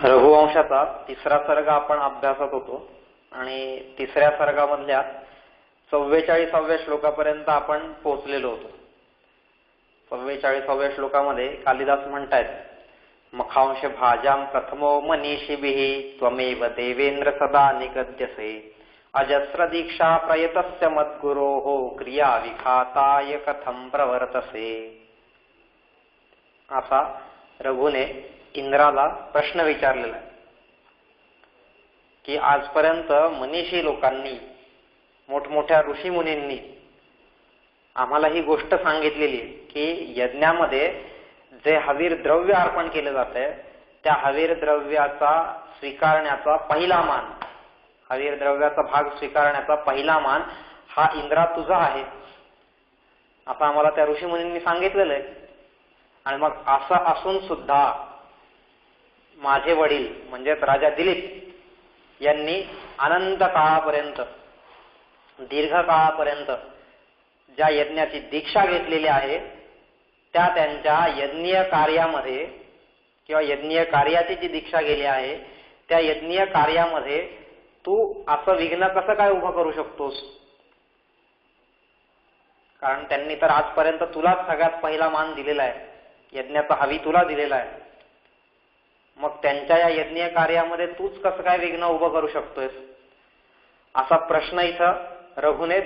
रघुवंशाचा तिसरा सर्ग आपण अभ्यासत होतो आणि तिसऱ्या सर्गामधल्या 44व्या श्लोकापर्यंत आपण पोहोचलेलो होतो. 44व्या श्लोकामध्ये कालिदास म्हणतायत, मखांश भाजाम प्रथमो मनीषिभिः त्वमेव देवेंद्र सदा निगद्यसे अजस्र दीक्षा प्रयतस्य मद्गुरोः क्रिया विघाताय कथम प्रवर्तसे. असा रघुने इंद्राला प्रश्न विचारलेला आहे की आजपर्यंत मनीषी लोकांनी, मोठमोठ्या ऋषीमुनींनी आम्हाला ही गोष्ट सांगितलेली आहे की यज्ञामध्ये जे हवीर द्रव्य अर्पण केले जाते त्या हवीर द्रव्याचा स्वीकारण्याचा पहिला मान, हवीर द्रव्याचा भाग स्वीकारण्याचा पहिला मान हा इंद्रा तुझा आहे असं आम्हाला त्या ऋषीमुनींनी सांगितलेलं आहे. आणि मग असं असून सुद्धा माझे वडील म्हणजेच राजा दिलीप यांनी अनंत काळापर्यंत, दीर्घ काळापर्यंत ज्या यज्ञाची दीक्षा घेतलेली आहे त्या त्यांच्या यज्ञीय कार्यामध्ये किंवा यज्ञीय कार्याची जी दीक्षा गेली आहे त्या यज्ञीय कार्यामध्ये तू असं विघ्न कसं काय उभं करू शकतोस? कारण त्यांनी तर आजपर्यंत तुलाच सगळ्यात पहिला मान दिलेला आहे, यज्ञाचा हवी तुला दिलेला आहे. मग त्यांच्या या यज्ञीय कार्यामध्ये तूच कसं काय विघ्न उभं करू शकतोयस असा प्रश्न इथं रघुने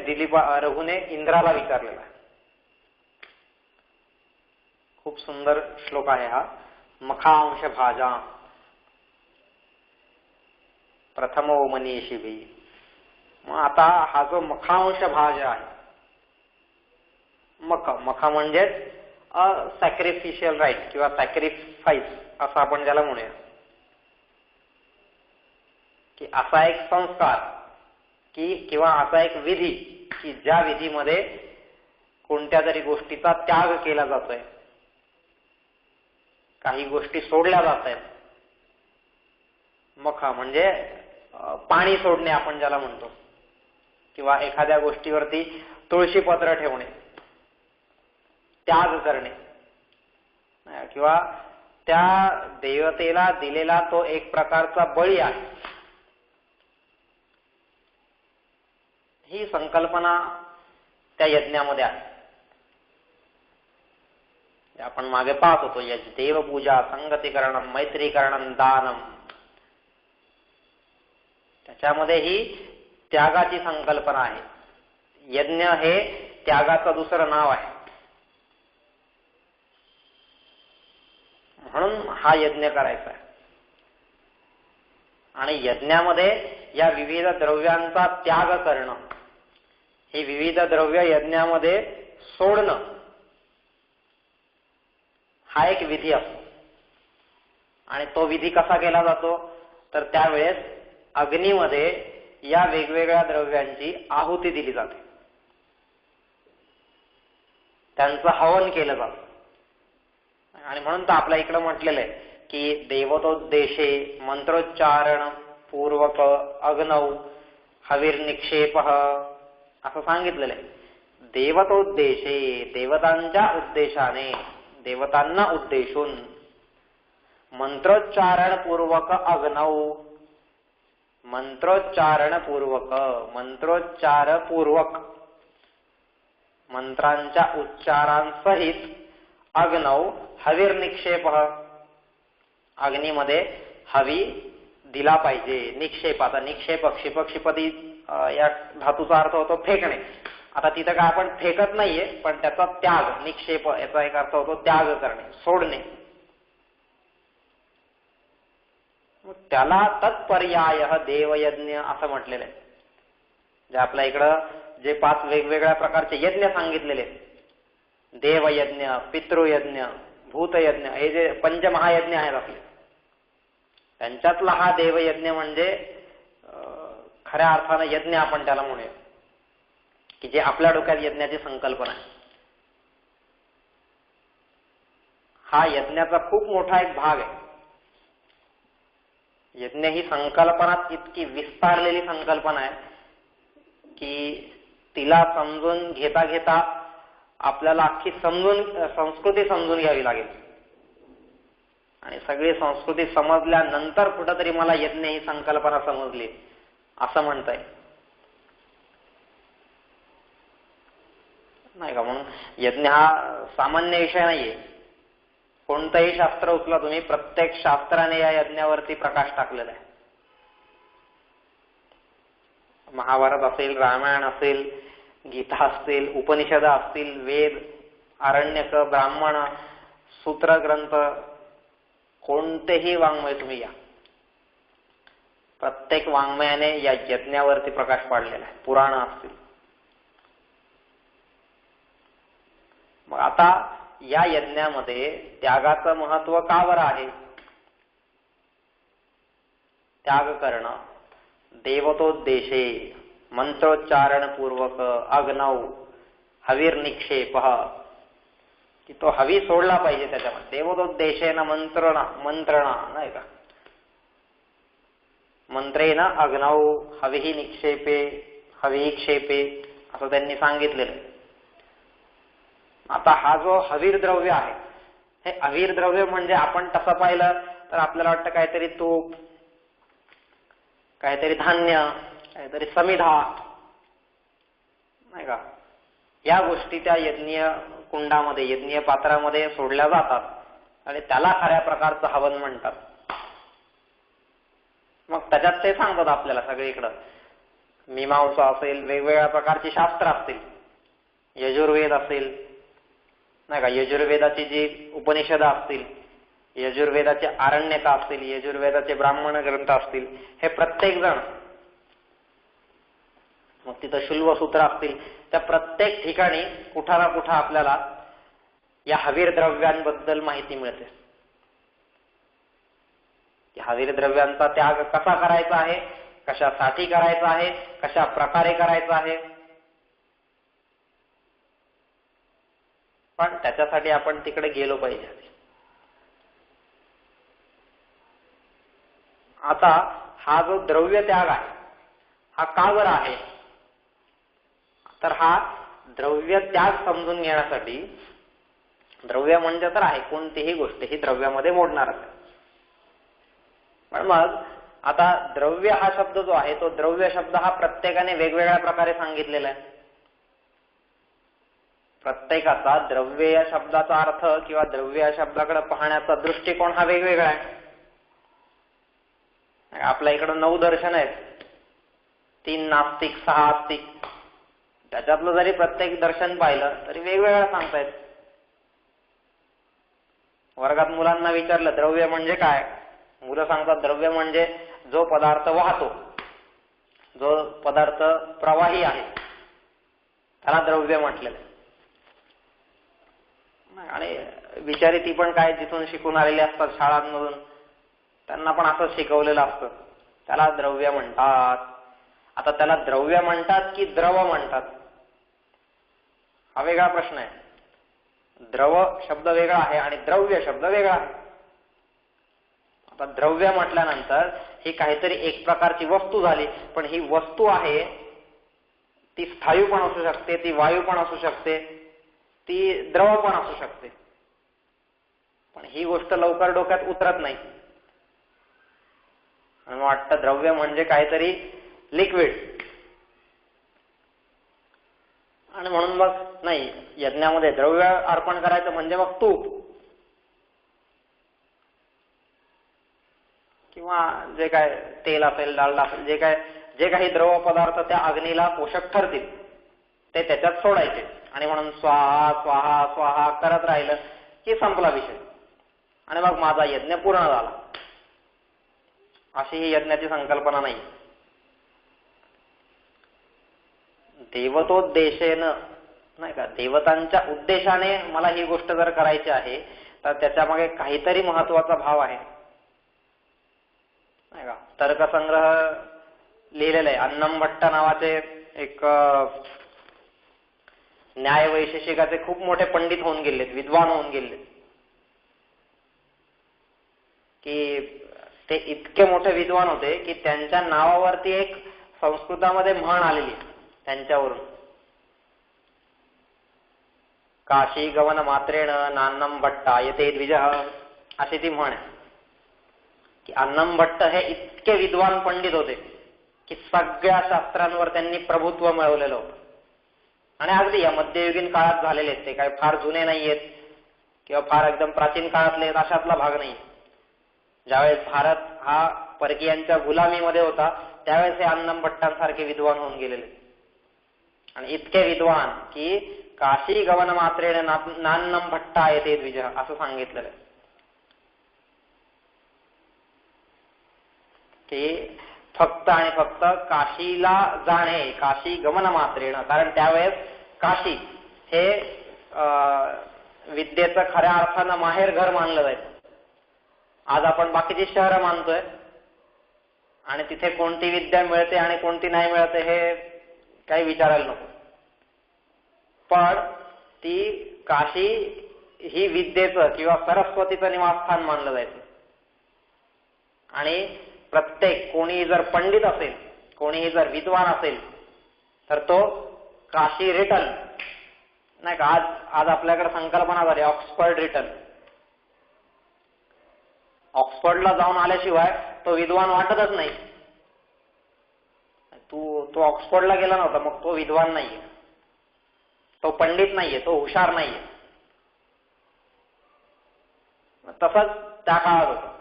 इंद्राला विचारलेला आहे. खूप सुंदर श्लोक आहे हा. मखांश भाजा प्रथमो मनीषिभिः. मग आता हा जो मखांश भाज आहे, मख म्हणजेच सॅक्रिफिशियल राईट किंवा सॅक्रिफाईस असं आपण ज्याला म्हणूया, की असा एक संस्कार किंवा असा एक विधी की ज्या विधीमध्ये कोणत्या तरी गोष्टीचा त्याग केला जातोय, काही गोष्टी सोडल्या जात आहेत. मखा म्हणजे पाणी सोडणे आपण ज्याला म्हणतो, किंवा एखाद्या गोष्टीवरती तुळशी पत्र ठेवणे, त्याग करणे, किंवा त्या देवतेला दिलेला तो एक प्रकारचा बळी आहे. ही संकल्पना त्या यज्ञामध्ये आहे. आपण मागे पाहत होतो, यज्ञ देवपूजा, संगतीकरणम, मैत्रीकरणम, दानम. त्याच्यामध्ये ही त्यागाची संकल्पना आहे. यज्ञ हे त्यागाचं दुसरं नाव आहे. म्हणून हा यज्ञ करायचा आहे. आणि यज्ञामध्ये या विविध द्रव्यांचा त्याग करणं, ही विविध द्रव्य यज्ञामध्ये सोडणं हा एक विधी असतो. आणि तो विधी कसा केला जातो तर त्यावेळेस अग्नीमध्ये या वेगवेगळ्या द्रव्यांची आहुती दिली जाते, त्यांचं हवन केलं जातं. आणि म्हणून तर आपल्या इकडं म्हटलेलं आहे की देवतोद्देशे मंत्रोच्चारण पूर्वक अग्नौ हविर्निक्षेप असं सांगितलेलं आहे. देवतोद्देशे, देवतांच्या उद्देशाने, देवतांना उद्देशून, मंत्रोच्चारण पूर्वक अग्नौ, मंत्रोच्चारण पूर्वक, मंत्रोच्चार पूर्वक, मंत्रांच्या उच्चारांसहित अग्नौ हविर्निक्षेप, अग्नीमध्ये हवी दिला पाहिजे. निक्षेप, आता निक्षेप क्षिप, क्षिपती या धातूचा अर्थ होतो फेकणे. आता तिथं काय आपण फेकत नाहीये, पण त्याचा त्याग, निक्षेप याचा एक अर्थ होतो त्याग करणे, सोडणे. त्याला तत्पर्याय देवयज्ञ असं म्हटलेलं आहे. जे आपल्या इकडं जे 5 वेगवेगळ्या प्रकारचे यज्ञ सांगितलेले, देवयज्ञ, पितृयज्ञ, भूतयज्ञ, हे जे पंचमहायज्ञ आहेत आपले, त्यांच्यातला हा देवयज्ञ म्हणजे खऱ्या अर्थानं यज्ञ आपण त्याला म्हणूया, की जे आपल्या डोक्यात यज्ञाची संकल्पना आहे. हा यज्ञाचा खूप मोठा एक भाग आहे. यज्ञ ही संकल्पना इतकी विस्तारलेली संकल्पना आहे की तिला समजून घेता घेता आपल्याला अख्खी संस्कृती समजून घ्यावी लागेल. आणि सगळी संस्कृती समजल्यानंतर कुठंतरी मला यज्ञ ही संकल्पना समजली असं म्हणताय नाही का. म्हणून यज्ञ हा सामान्य विषय नाहीये. कोणतंही शास्त्र उचला तुम्ही, प्रत्येक शास्त्राने या यज्ञावरती प्रकाश टाकलेला आहे. महाभारत असेल, रामायण असेल, गीता असतील, उपनिषद असतील, वेद, आरण्यक, ब्राह्मण, सूत्र ग्रंथ, कोणतेही वाङ्मय तुम्ही या, प्रत्येक वाङ्मयाने या यज्ञावरती प्रकाश पाडलेला आहे. पुराण असतील. मग आता या यज्ञामध्ये त्यागाचं महत्व का बरं आहे? त्याग करणं, देवतोद्देशे मंत्रोच्चारणपूर्वक अग्नौ हविर्निक्षेप, की तो हवी सोडला पाहिजे त्याच्यामध्ये. देवतोद्देशेन मंत्रणा नाही का, मंत्रेन अग्नौ हविः निक्षेपे हविक्षेपे असं त्यांनी सांगितलेलं. आता हा जो हवीर द्रव्य आहे, हे हवीर द्रव्य म्हणजे आपण तसं पाहिलं तर आपल्याला वाटतं काहीतरी तूप, काहीतरी धान्य, काहीतरी समिधा नाही का. या गोष्टी त्या यज्ञीय कुंडामध्ये, यज्ञीय पात्रामध्ये सोडल्या जातात आणि त्याला खऱ्या प्रकारचं हवन म्हणतात. मग त्याच्यात ते सांगतात आपल्याला सगळीकडं. मीमांसा असेल, वेगवेगळ्या प्रकारची शास्त्र असतील, यजुर्वेद असेल नाही का, यजुर्वेदाची जी उपनिषद असतील, यजुर्वेदाचे आरण्यका असतील, यजुर्वेदाचे ब्राह्मण ग्रंथ असतील, हे प्रत्येक जण, मग तिथं शुल्वसूत्र असतील, त्या प्रत्येक ठिकाणी कुठं ना कुठं आपल्याला या हवीर द्रव्यांबद्दल माहिती मिळते. हवीर द्रव्यांचा त्याग कसा करायचा आहे, कशासाठी करायचा आहे, कशा प्रकारे करायचा आहे. पण त्याच्यासाठी आपण तिकडे गेलो पाहिजे. आता हा जो द्रव्य त्याग आहे हा का बरं आहे, तर हा द्रव्य त्याग समजून घेण्यासाठी, द्रव्य म्हणजे तर आहे कोणतीही गोष्ट ही द्रव्यामध्ये मोडणार आहे. पण मग आता द्रव्य हा शब्द जो आहे तो द्रव्य शब्द हा प्रत्येकाने वेगवेगळ्या प्रकारे सांगितलेला आहे. प्रत्येकाचा द्रव्य या शब्दाचा अर्थ किंवा द्रव्य या शब्दाकडे पाहण्याचा दृष्टिकोन हा वेगवेगळा आहे. आपल्या इकडं 9 दर्शन आहेत, 3 नास्तिक 6 आस्तिक. त्याच्यातलं जरी प्रत्येक दर्शन पाहिलं तरी वेगवेगळं सांगतायत. वर्गात मुलांना विचारलं द्रव्य म्हणजे काय, मुलं सांगतात द्रव्य म्हणजे जो पदार्थ वाहतो, जो पदार्थ प्रवाही आहे त्याला द्रव्य म्हटलेलं. आणि बिचारी ती पण काय जिथून शिकून आलेली असतात शाळांमधून, त्यांना पण असं शिकवलेलं असतं, त्याला द्रव्य म्हणतात. आता त्याला द्रव्य म्हणतात की द्रव म्हणतात हा वेगळा प्रश्न आहे. द्रव शब्द वेगळा आहे आणि द्रव्य शब्द वेगळा आहे. आता द्रव्य म्हटल्यानंतर ही काहीतरी एक प्रकारची वस्तू झाली, पण ही वस्तू आहे ती स्थायू पण असू शकते, ती वायू पण असू शकते, ती द्रव पण असू शकते. पण ही गोष्ट लवकर डोक्यात उतरत नाही. आणि वाटतं द्रव्य म्हणजे काहीतरी लिक्विड. आणि म्हणून मग नाही, यज्ञामध्ये द्रव्य अर्पण करायचं म्हणजे मग तूप किंवा जे काय तेल असेल, डालडा असेल, जे काही द्रव पदार्थ त्या अग्नीला पोषक ठरतील ते त्याच्यात सोडायचे. आणि म्हणून स्वाहा स्वाहा स्वाहा करत राहिलं की संपला विषय आणि मग माझा यज्ञ पूर्ण झाला. अशी ही यज्ञाची संकल्पना नाही. देवतोद्देशेनं नाही का, देवतांच्या उद्देशाने मला ही गोष्ट जर करायची आहे तर त्याच्यामागे काहीतरी महत्वाचा भाव आहे नाही का. तर्कसंग्रह लिहिलेला आहे. अन्नम भट्ट नावाचे एक न्याय वैशेषिकाचे खूप मोठे पंडित होऊन गेलेत, विद्वान होऊन गेलेत, की ते इतके मोठे विद्वान होते की त्यांच्या नावावरती एक संस्कृतामध्ये म्हण आलेली त्यांच्यावरून, काशी गमन मात्रेण नान्नम भट्टा येते द्विजः. अशी ती म्हण आहे की अन्नम भट्ट हे इतके विद्वान पंडित होते की सगळ्या शास्त्रांवर त्यांनी प्रभुत्व मिळवलेलं होतं. आणि अगदी या मध्ययुगीन काळात झालेले आहेत, ते काय फार जुने नाहीयेत किंवा फार एकदम प्राचीन काळातले आहेत अशातला भाग नाही. ज्यावेळेस भारत हा परकीयांच्या गुलामीमध्ये होता त्यावेळेस हे अन्नम भट्टांसारखे विद्वान होऊन गेलेले आणि इतके विद्वान की काशी गमन मात्रेण नान्नम भट्टा येते द्विज असं सांगितलेलं आहे की फक्त आणि फक्त काशीला जाणे, काशी गमन मात्रेण, कारण त्यावेळेस काशी हे विद्येचं खऱ्या अर्थानं माहेर घर मानलं जायचं. आज आपण बाकीची शहरं मानतोय आणि तिथे कोणती विद्या मिळते आणि कोणती नाही मिळते हे काही विचारायला नको. पण ती काशी ही विद्येचं किंवा सरस्वतीचं निवासस्थान मानलं जायचं. आणि प्रत्येक कोणी जर पंडित असेल, कोणीही जर विद्वान असेल तर तो काशी रिटर्न नाही का. आज आपल्याकडे संकल्पना झाली ऑक्सफर्ड रिटर्न. ऑक्सफर्डला जाऊन आल्याशिवाय तो विद्वान वाटतच नाही. तो ऑक्सफर्डला गेला नव्हता मग तो विद्वान नाहीये, तो पंडित नाहीये, तो हुशार नाहीये. तसंच त्या काळात होतं.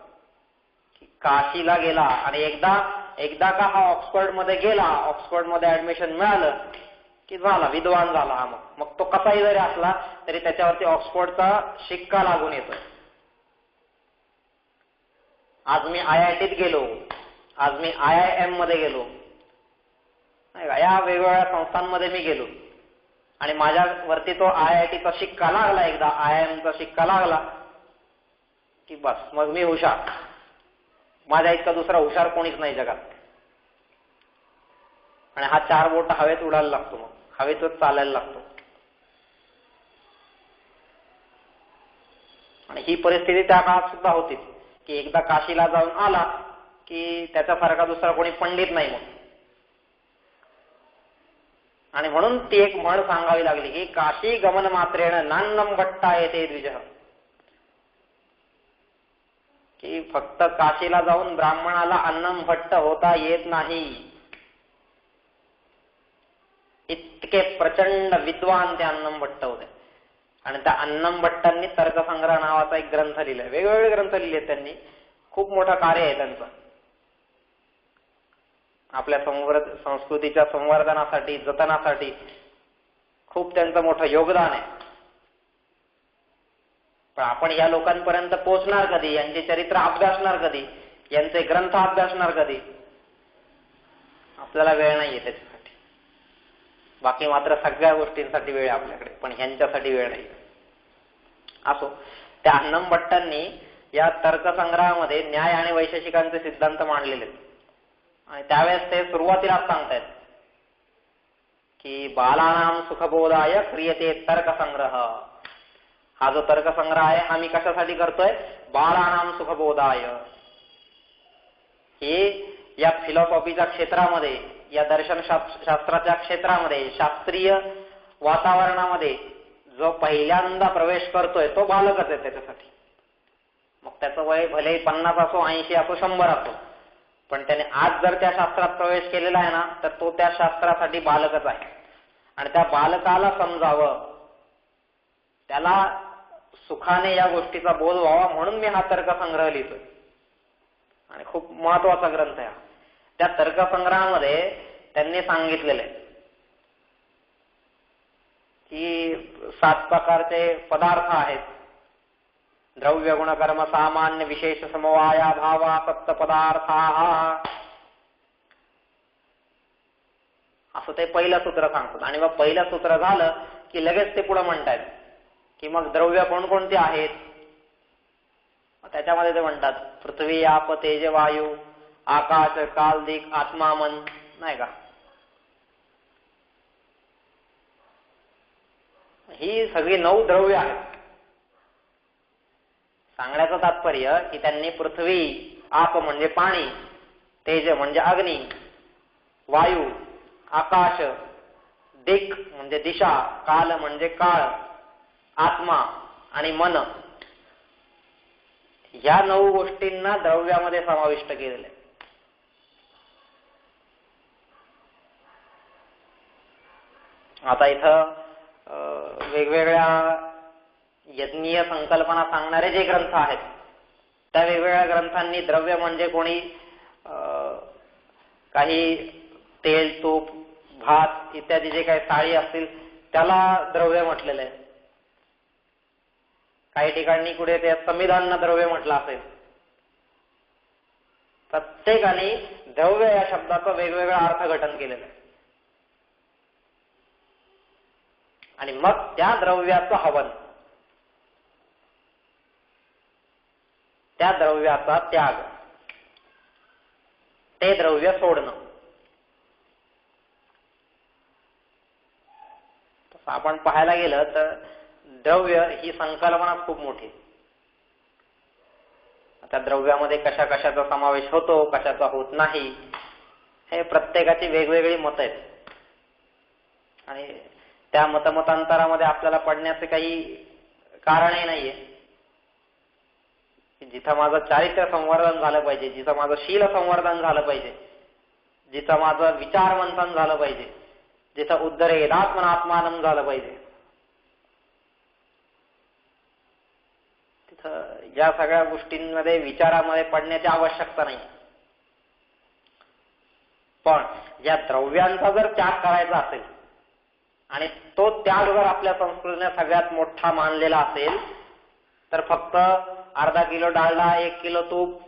काशीला गेला आणि एकदा का हा ऑक्सफर्डमध्ये गेला, ऑक्सफर्डमध्ये ऍडमिशन मिळालं की झाला, विद्वान झाला हा. मग तो कसाही जरी असला तरी त्याच्यावरती ऑक्सफर्डचा शिक्का लागून येतोय. आज मी IITत गेलो, आज मी IIM मध्ये गेलो, या वेगवेगळ्या संस्थांमध्ये मी गेलो आणि माझ्यावरती तो IITचा शिक्का लागला, एकदा IIMचा शिक्का लागला की बस मग मी हुशार. माझ्या इतका दुसरा हुशार कोणीच नाही जगात. आणि हा 4 बोट हवेत उडायला लागतो, मग हवेतच चालायला लागतो. आणि ही परिस्थिती त्या काळात सुद्धा होती की एकदा काशीला जाऊन आला की त्याच्यासारखा दुसरा कोणी पंडित नाही मग. आणि म्हणून ती एक म्हण सांगावी लागली की काशी गमन मात्रेण नान्नम भट्टा येते द्विज, की फक्त काशीला जाऊन ब्राह्मणाला अन्नम भट्ट होता येत नाही. इतके प्रचंड विद्वान ते अन्नम भट्ट होते. आणि त्या अन्नम भट्टांनी तर्कसंग्रह नावाचा एक ग्रंथ लिहिलाय. वेगवेगळे ग्रंथ लिहिले त्यांनी, खूप मोठं कार्य आहे त्यांचं. आपल्या संस्कृतीच्या संवर्धनासाठी, जतनासाठी खूप त्यांचं मोठं योगदान आहे. पण आपण या लोकांपर्यंत पोहोचणार कधी, यांचे चरित्र अभ्यासणार कधी, यांचे ग्रंथ अभ्यासणार कधी? आपल्याला वेळ नाहीये त्याच्यासाठी. बाकी मात्र सगळ्या गोष्टींसाठी वेळ आहे आपल्याकडे, पण ह्यांच्यासाठी वेळ नाही. असो, त्या अन्नम भट्टांनी या तर्कसंग्रहामध्ये न्याय आणि वैशेषिकांचे सिद्धांत मांडलेले. आणि त्यावेळेस ते सुरुवातीला सांगतायत की बालानाम सुखबोधाय क्रियते तर्कसंग्रह. हा जो तर्कसंग्रह आहे हा मी कशासाठी करतोय? बालानाम सुखबोधाय. हे या फिलॉसॉफीच्या क्षेत्रामध्ये, या दर्शनशास्त्राच्या क्षेत्रामध्ये, शास्त्रीय वातावरणामध्ये जो पहिल्यांदा प्रवेश करतोय तो बालकच आहे त्याच्यासाठी. मग त्याचं वय भले 50 असो, 80 असो, 100 असो, पण त्याने आज जर त्या शास्त्रात प्रवेश केलेला आहे ना तर तो त्या शास्त्रासाठी बालकच आहे. आणि त्या बालकाला समजावं, त्याला सुखाने या गोष्टीचा बोध व्हावा म्हणून मी हा तर्कसंग्रह लिहितोय. आणि खूप महत्वाचा ग्रंथ आहे. त्या तर्कसंग्रहामध्ये त्यांनी सांगितलेलं आहे की 7 प्रकारचे पदार्थ आहेत. द्रव्य गुण कर्म सामान्य विशेष समवाया भावा सप्त पदार्था, असं ते पहिलं सूत्र सांगतात. आणि मग पहिलं सूत्र झालं की लगेच ते पुढे म्हणतात की मग द्रव्य कोणकोणती आहेत. त्याच्यामध्ये ते म्हणतात पृथ्वी आप तेज वायू आकाश काल दिक आत्मा मन, नाही का. ही सगळी 9 द्रव्य आहेत. सांगण्याचं तात्पर्य की त्यांनी पृथ्वी, आप म्हणजे पाणी, तेज म्हणजे अग्नी, वायू, आकाश, दिक म्हणजे दिशा, काल म्हणजे काळ, आत्मा आणि मन, ह्या 9 गोष्टींना द्रव्यामध्ये समाविष्ट केलेलं आहे. आता इथं वेगवेगळ्या यज्ञीय संकल्पना सांगणारे जे ग्रंथ आहेत त्या वेगवेगळ्या ग्रंथांनी द्रव्य म्हणजे कोणी काही तेल, तूप, भात इत्यादी जे काही साळी असतील त्याला द्रव्य म्हटलेलं आहे. काही ठिकाणी कुठे ते संविधान द्रव्य म्हटलं असेल. प्रत्येकाने द्रव्य या शब्दाचं वेगवेगळं अर्थघटन केलेलं आहे. आणि मग त्या द्रव्याचं हवन, त्या द्रव्याचा त्याग, ते द्रव्य सोडणं. तसं आपण पाहायला गेलं तर द्रव्य ही संकल्पना खूप मोठी. आता द्रव्यामध्ये कशा कशाचा समावेश होतो, कशाचा होत नाही, हे प्रत्येकाची वेगवेगळी मतं आहेत. आणि त्या मतमतांतरामध्ये आपल्याला पडण्याचे काही कारणही नाहीये. जिथं माझं चारित्र्य संवर्धन झालं पाहिजे, जिथं माझं शील संवर्धन झालं पाहिजे, जिथं माझं विचार मंथन झालं पाहिजे, जिथं उद्धरेदात्मनात्मानं झालं पाहिजे, तिथं या सगळ्या गोष्टींमध्ये विचारामध्ये पडण्याची आवश्यकता नाही. पण या द्रव्यांचा जर त्याग करायचा असेल आणि तो त्याग जर आपल्या संस्कृतीने सगळ्यात मोठा मानलेला असेल तर फक्त अर्धा किलो डालडा, 1 किलो तूप,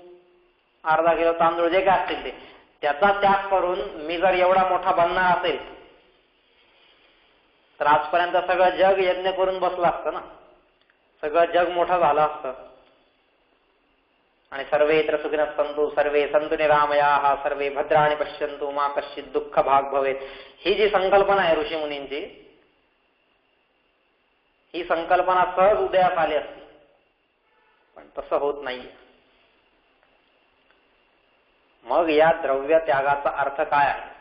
अर्धा किलो तांदूळ जे काय असतील ते त्याचा त्याग करून मी जर एवढा मोठा बनणार असेल तर आजपर्यंत सगळं जग यज्ञ करून बसलं असतं ना. सगळं जग मोठं झालं असतं. आणि सर्वे त्र सुखिनः सन्तु सर्वे सन्तु निरामयाः सर्वे भद्राणि पश्यन्तु मा कश्चित् दुःख भाग भवेत्. ही जी संकल्पना आहे ऋषीमुनींची, ही संकल्पना सहज उदयास आली असती, पण तसं होत नाहीये. मग या द्रव्य त्यागाचा अर्थ काय आहे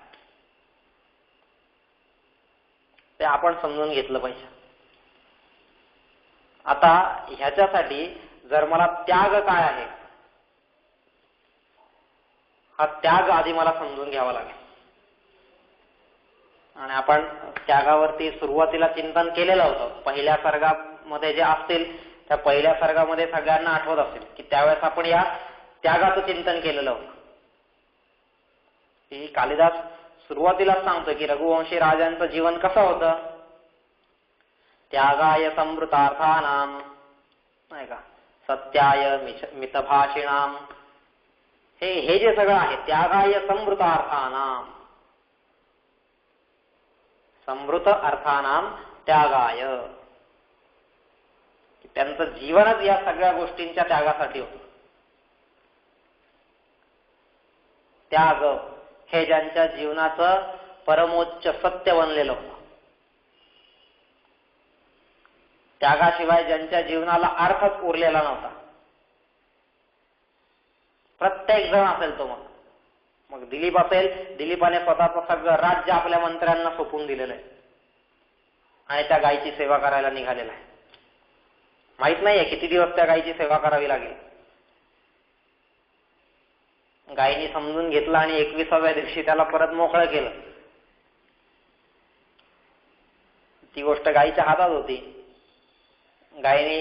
ते आपण समजून घेतलं पाहिजे. आता ह्याच्यासाठी जर मला त्याग काय आहे हा त्याग आधी मला समजून घ्यावा लागेल. आणि आपण त्यागावरती सुरुवातीला चिंतन केलेलं होतं. पहिल्या सर्गामध्ये जे असतील त्या पहिल्या सर्गामध्ये सगळ्यांना आठवत असेल की त्यावेळेस आपण या त्यागाचं चिंतन केलेलं होतं. की कालिदास सुरुवातीलाच सांगतोय की रघुवंशी राजांचं जीवन कसं होतं. त्यागाय संवृतार्थानाम, नाही का, सत्याय मितभाषिणाम, हे जे सगळं आहे त्यागाय संवृतार्थानाम, संवृत अर्थानाम त्यागाय, त्यांचं जीवनच या सगळ्या गोष्टींच्या त्यागासाठी होतं. त्याग हे ज्यांच्या जीवनाचं परमोच्च सत्य बनलेलं होतं. त्यागाशिवाय ज्यांच्या जीवनाला अर्थच उरलेला नव्हता. प्रत्येक जण असेल तो मग दिलीप असेल, दिलीपाने स्वतःचं सगळं राज्य आपल्या मंत्र्यांना सोपवून दिलेलं आहे आणि त्या गायीची सेवा करायला निघालेला आहे. माहित नाहीये किती दिवस त्या गायीची सेवा करावी लागेल. गायीने समजून घेतलं आणि 21व्या दिवशी त्याला परत मोकळं केलं. ती गोष्ट गायीच्या हातात होती. गायीने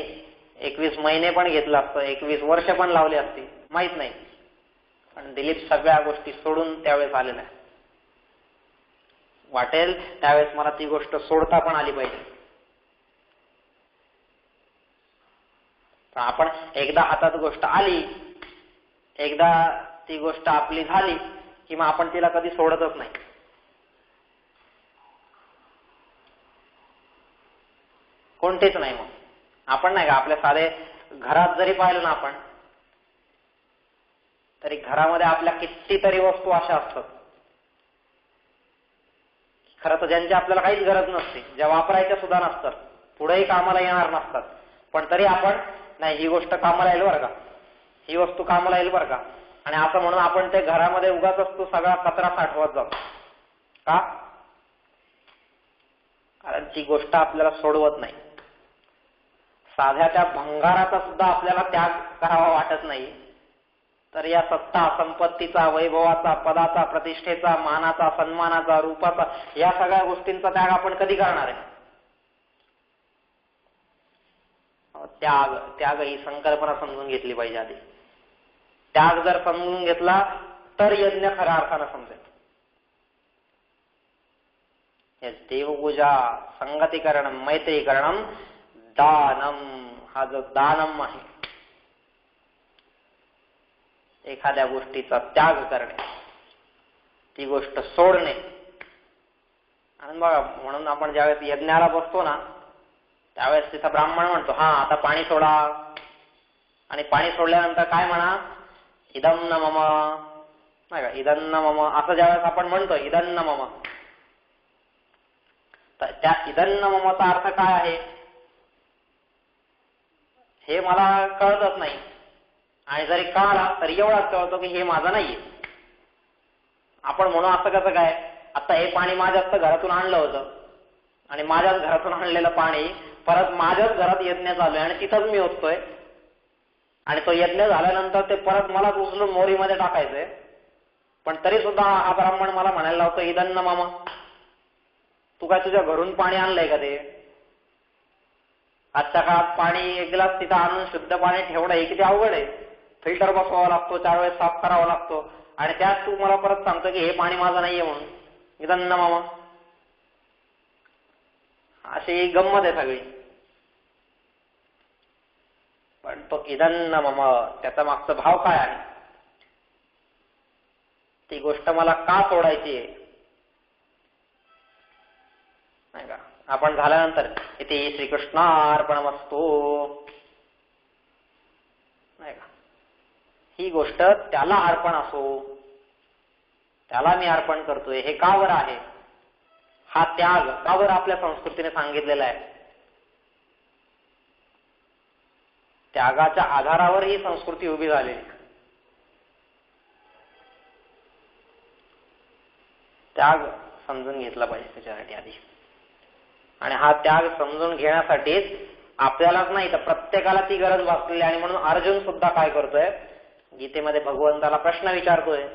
21 महिने पण घेतलं असतं, 21 वर्ष पण लावली असती, माहित नाही. पण दिलीप सगळ्या गोष्टी सोडून त्यावेळेस आलेला आहे. वाटेल त्यावेळेस मला ती गोष्ट सोडता पण आली पाहिजे. आपण एकदा हातात गोष्ट आली, एकदा ती गोष्ट आपली झाली की मग आपण तिला कधी सोडतच नाही. कोणतेच नाही. मग आपण नाही का आपल्या साधे घरात जरी पाहिलं ना आपण, तरी घरामध्ये आपल्या कितीतरी वस्तू अशा असतात खरं तर ज्यांची आपल्याला काहीच गरज नसते, ज्या वापरायच्या सुद्धा नसतात, पुढेही कामाला येणार नसतात, पण तरी आपण नाही ही गोष्ट कामाला येईल बरं का, ही वस्तू कामाला येईल बरं का, आणि असं म्हणून आपण ते घरामध्ये उगाच असतो सगळा कचरा साठवत जातो. का? कारण ती गोष्ट आपल्याला सोडवत नाही. साध्या त्या भंगाराचा सुद्धा आपल्याला त्याग करावा वाटत नाही, तर या सत्ता, संपत्तीचा, वैभवाचा, पदाचा, प्रतिष्ठेचा, मानाचा, सन्मानाचा, रूपाचा, या सगळ्या गोष्टींचा त्याग आपण कधी करणार आहे? त्याग ही संकल्पना समजून घेतली पाहिजे आधी. त्याग जर समजून घेतला तर यज्ञ खऱ्या अर्थानं समजेल. देवपूजा, संगतीकरणम, मैत्रीकरणम, दानम, हा जो दानम आहे, एखाद्या गोष्टीचा त्याग करणे, ती गोष्ट सोडणे. आणि बघा, म्हणून आपण ज्यावेळेस यज्ञाला बसतो ना, त्यावेळेस तिथं ब्राह्मण म्हणतो, हा आता पाणी सोडा. आणि पाणी सोडल्यानंतर काय म्हणा, इदम न मम, नाही का, इदम न मम, असं ज्यावेळेस आपण म्हणतो इदम न मम, तर त्या इदम न ममचा अर्थ काय आहे हे मला कळतच नाही. आणि जरी कळला तरी एवढाच कळतो की हे माझं नाहीये. आपण म्हणू असं कसं काय, आता हे पाणी माझ्याच घरातून आणलं होतं आणि माझ्याच घरातून आणलेलं पाणी परत माझ्याच घरात यज्ञ चालू आहे आणि तिथंच मी ओततोय, आणि तो यज्ञ झाल्यानंतर ते परत मलाच उचलून मोरीमध्ये टाकायचंय. पण तरी सुद्धा हा ब्राह्मण मला म्हणायला लावतो इदन न मामा, तू काय तुझ्या घरून पाणी आणलंय का ते? आजच्या काळात पाणी एक ग्लास तिथं आणून शुद्ध पाणी ठेवणं हे किती अवघड आहे. फिल्टर बसवावा लागतो, 4 वेळेस साफ करावा लागतो, आणि त्यात तू मला परत सांगतो की हे पाणी माझं नाहीये म्हणून. इदन न मामा, अशी गंमत आहे सगळी. पण तो इदन न मम, त्याचा मागचा भाव काय आहे, ती गोष्ट मला का सोडायची आहे, नाही का. आपण झाल्यानंतर इथे श्रीकृष्णार्पणमस्तु, नाही का, ही गोष्ट त्याला अर्पण असो, त्याला मी अर्पण करतोय, हे का बरं आहे, हा त्याग का बरं आपल्या संस्कृतीने सांगितलेला आहे. त्यागाच्या आधारावर ही संस्कृती उभी झालेली. त्याग समजून घेतला पाहिजे त्याच्यासाठी आधी. आणि हा त्याग समजून घेण्यासाठीच आपल्यालाच नाही तर प्रत्येकाला ती गरज भासलेली. आणि म्हणून अर्जुन सुद्धा काय करतोय, गीतेमध्ये भगवंताला प्रश्न विचारतोय.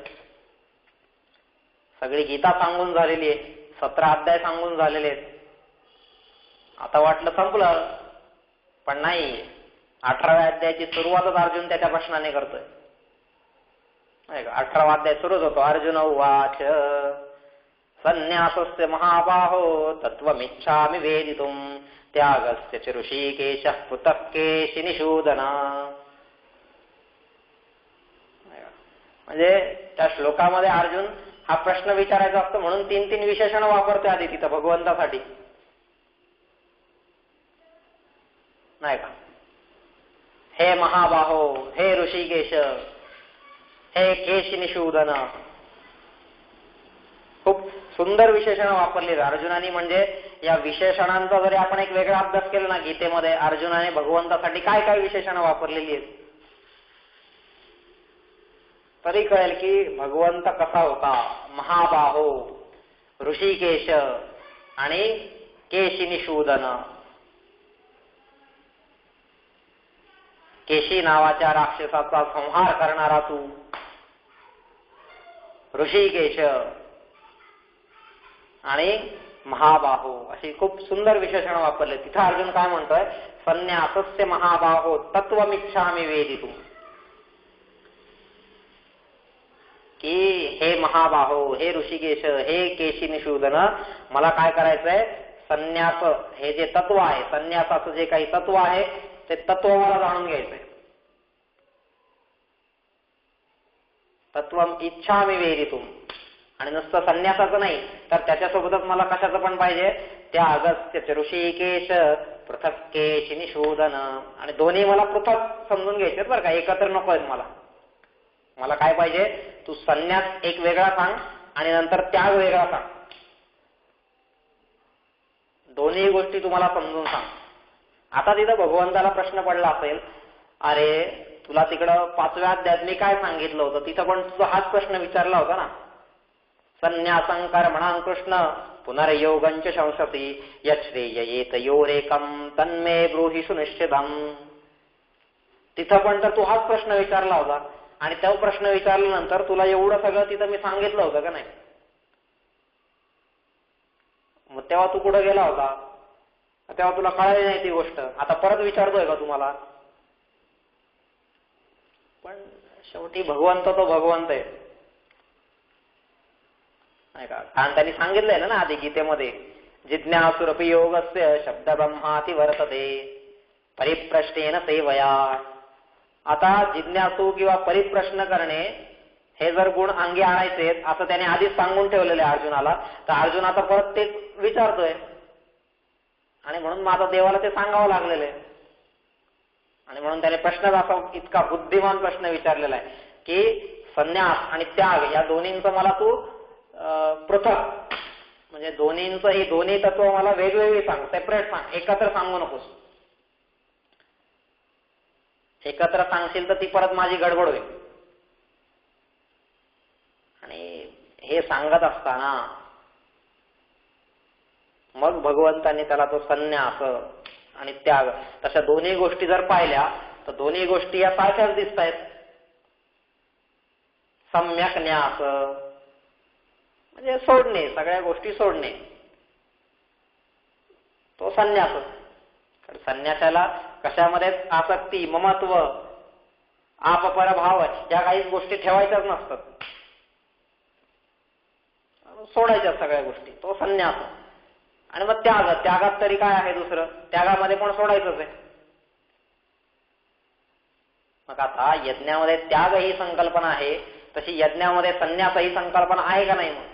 सगळी गीता सांगून झालेली आहे, 17 अध्याय सांगून झालेले आहेत. आता वाटलं संपलं, पण नाही. 18व्या अध्यायाची सुरुवातच अर्जुन त्याच्या प्रश्नाने करतोय. 18वा अध्याय सुरूच होतो, अर्जुन उवाच संन्यासस्य महाबाहो तत्त्वमिच्छामि वेदितुं त्यागस्य च ऋषिकेशः पृथक् केशि निषूदन. म्हणजे त्या श्लोकामध्ये अर्जुन हा प्रश्न विचारायचा असतो म्हणून 3 विशेषण वापरतोय आधी तिथं भगवंतासाठी, नाही का. हे महाबाहो, हे ऋषिकेश, हे केशि निषूदन, खूप सुंदर विशेषण वापरली अर्जुनाने. म्हणजे या विशेषणांचा जरी आपण एक वेगळा अभ्यास केला ना गीतेमध्ये, अर्जुनाने भगवंतासाठी काय काय विशेषण वापरलेली आहेत, तरी कळेल की भगवंत कसा होता. महाबाहो, ऋषिकेश आणि केशि निषूदन. केशी नावाच्या राक्षसाचा संहार करणारा तू, ऋषिकेश आणि महाबाहो, अशी खूप सुंदर विशेषण वापरले. तिथं अर्जुन काय म्हणतोय, संन्यासस्य महाबाहो तत्त्वमिच्छामि वेदितुं, की हे महाबाहो, हे ऋषिकेश, हे केशि निषूदन, मला काय करायचंय, संन्यास हे जे तत्व आहे, संन्यासाचं जे काही तत्व आहे ते तत्व मला जाणून घ्यायचंय. तत्वम इच्छामि वेदितुं, आणि नुसतं संन्यासाचं नाही तर त्याच्यासोबतच मला कशाचं पण पाहिजे, त्या अगस्त्य ऋषिकेश पृथक् केशि निषूदन. आणि दोन्ही मला पृथक समजून घ्यायचे बरं का, एकत्र नको आहेत मला. मला काय पाहिजे, तू संन्यास एक वेगळा सांग आणि नंतर त्याग वेगळा सांग. दोन्ही गोष्टी तुम्हाला समजून सांग. आता तिथं भगवंताला प्रश्न पडला असेल, अरे तुला तिकडं 5व्या अध्यायात मी काय सांगितलं होतं, तिथं पण तुझा हाच प्रश्न विचारला होता ना, संन्यासं कर्मणां कृष्ण पुनर्योगंच शंसति यच्छ्रेययेत योरेकं तन्मे ब्रूहि सुनिश्चितम्. तिथं पण तर तू हाच प्रश्न विचारला होता आणि तो प्रश्न विचारल्यानंतर तुला एवढं सगळं तिथं मी सांगितलं होतं का नाही? मग तेव्हा तू कुठं गेला होता? तेव्हा तुला कळाली नाही ती गोष्ट. आता परत विचारतोय का तुम्हाला? पण शेवटी भगवंत तो भगवंत आहे नाही का? कारण त्यांनी सांगितलंय ना आधी गीतेमध्ये, जिज्ञासुरपि योगस्य शब्द ब्रह्माति वर्तते परिप्रश्नेन सेवया. आता जिज्ञासू किंवा परिप्रश्न करणे हे जर गुण अंगी आणायचे असं त्याने आधीच सांगून ठेवलेलं आहे अर्जुनाला, तर अर्जुन आता परत ते विचारतोय आणि म्हणून माझा देवाला ते सांगावं लागलेलं आहे. आणि म्हणून त्याने प्रश्न असा इतका बुद्धिमान प्रश्न विचारलेला आहे की संन्यास आणि त्याग या दोन्हींचं मला तू पृथक, म्हणजे दोन्हींचं ही दोन्ही तत्व मला वेगवेगळी सांग, सेपरेट सांग, एकत्र सांगू नकोस. एकत्र सांगशील तर ती परत माझी गडबड होईल. आणि हे सांगत असताना मग भगवंतांनी त्याला तो संन्यास आणि त्याग तशा दोन्ही गोष्टी जर पाहिल्या तर दोन्ही गोष्टी या सारख्याच दिसत आहेत. सम्यक न्यास म्हणजे सोडणे, सगळ्या गोष्टी सोडणे, तो संन्यास. संन्यासाला कशामध्ये आसक्ती, ममत्व, आपपरभाव या काही गोष्टी ठेवायच्याच नसतात, सोडायच्या सगळ्या गोष्टी, तो संन्यास. आणि मग त्याग, त्यागात तरी काय आहे दुसरं? त्यागामध्ये पण सोडायचंच आहे. मग आता यज्ञामध्ये त्याग ही संकल्पना आहे, तशी यज्ञामध्ये संन्यास ही संकल्पना आहे का नाही? मग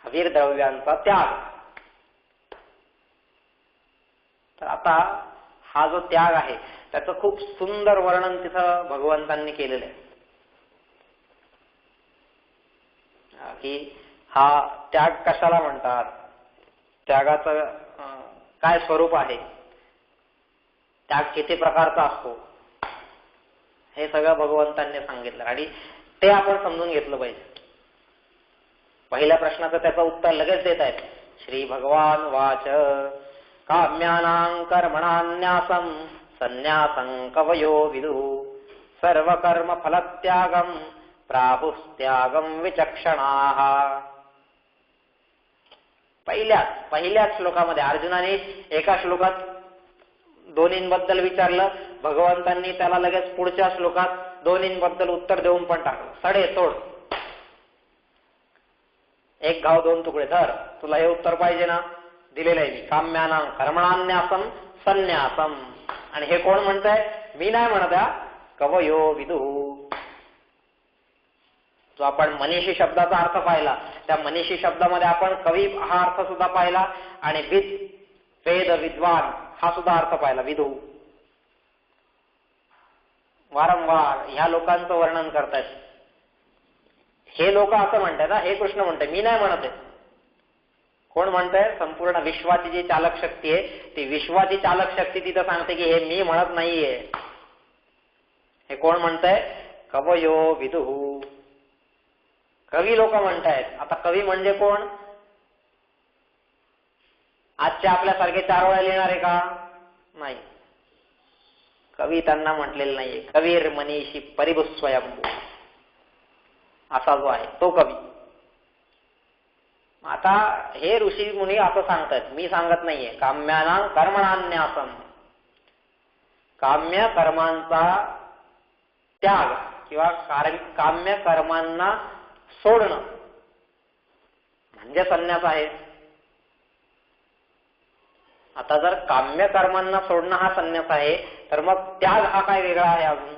हवीर द्रव्यांचा त्याग. तर आता हा जो त्याग आहे त्याचं खूप सुंदर वर्णन तिथं भगवंतांनी केलेलं आहे की हा त्याग कशाला म्हणतात, त्यागाचं काय स्वरूप आहे, त्याग किती प्रकारचा असतो, हे सगळं भगवंतांनी सांगितलं आणि ते आपण समजून घेतलं पाहिजे. पहिल्या प्रश्नाचं त्याचं उत्तर लगेच देत आहेत. श्री भगवान वाच काम्यानां कर्मणान्यासं संन्यासं कवयो विदुः सर्व कर्म फलत्यागं प्राहुस्त्यागं विचक्षणाः. पहिल्याच श्लोकामध्ये अर्जुनाने एका श्लोकात दोन्हींबद्दल विचारलं, भगवंतांनी त्याला लगेच पुढच्या श्लोकात दोन्हींबद्दल उत्तर देऊन पण टाकलं. सडे सोड, एक घाव दोन तुकडे धर, तुला हे उत्तर पाहिजे ना, दिलेलं आहे मी. काम्यानां कर्मणान्यासं संन्यासं. आणि हे कोण म्हणतंय? मी नाही म्हणत आहे, कवयो विदुः. जो आपण मनीषी शब्दाचा अर्थ पाहिला, त्या मनीषी शब्दामध्ये आपण कवी हा अर्थ सुद्धा पाहिला आणि वेद विद्वान हा सुद्धा अर्थ पाहिला. विदुः वारंवार ह्या लोकांचं वर्णन करतायत. हे लोक असं म्हणतात ना, हे कृष्ण म्हणतंय, मी नाही म्हणत आहे. कोण म्हणतंय? संपूर्ण विश्वाची जी चालक शक्ती आहे, ती विश्वाची चालक शक्ती तिथं सांगते की हे मी म्हणत नाहीये. हे कोण म्हणतंय? कवयो विदुः. कवी लोक म्हणतायत. आता कवी म्हणजे कोण? आजच्या आपल्यासारखे 4 वेळा लिहिणारे का? नाही. कवी त्यांना म्हटलेलं नाहीये. कवीर मनीषी परिभुस्वयंभू असा जो आहे तो कवी. आता हे ऋषी मुनी असं सांगतात, मी सांगत नाहीये. काम्यानां कर्मणान्यासं, काम्य कर्मांचा त्याग किंवा काम्य कर्मांना सोडणं म्हणजे संन्यास आहे. आता जर काम्य कर्मांना सोडणं हा संन्यास आहे, तर मग त्याग हा काय वेगळा आहे अजून?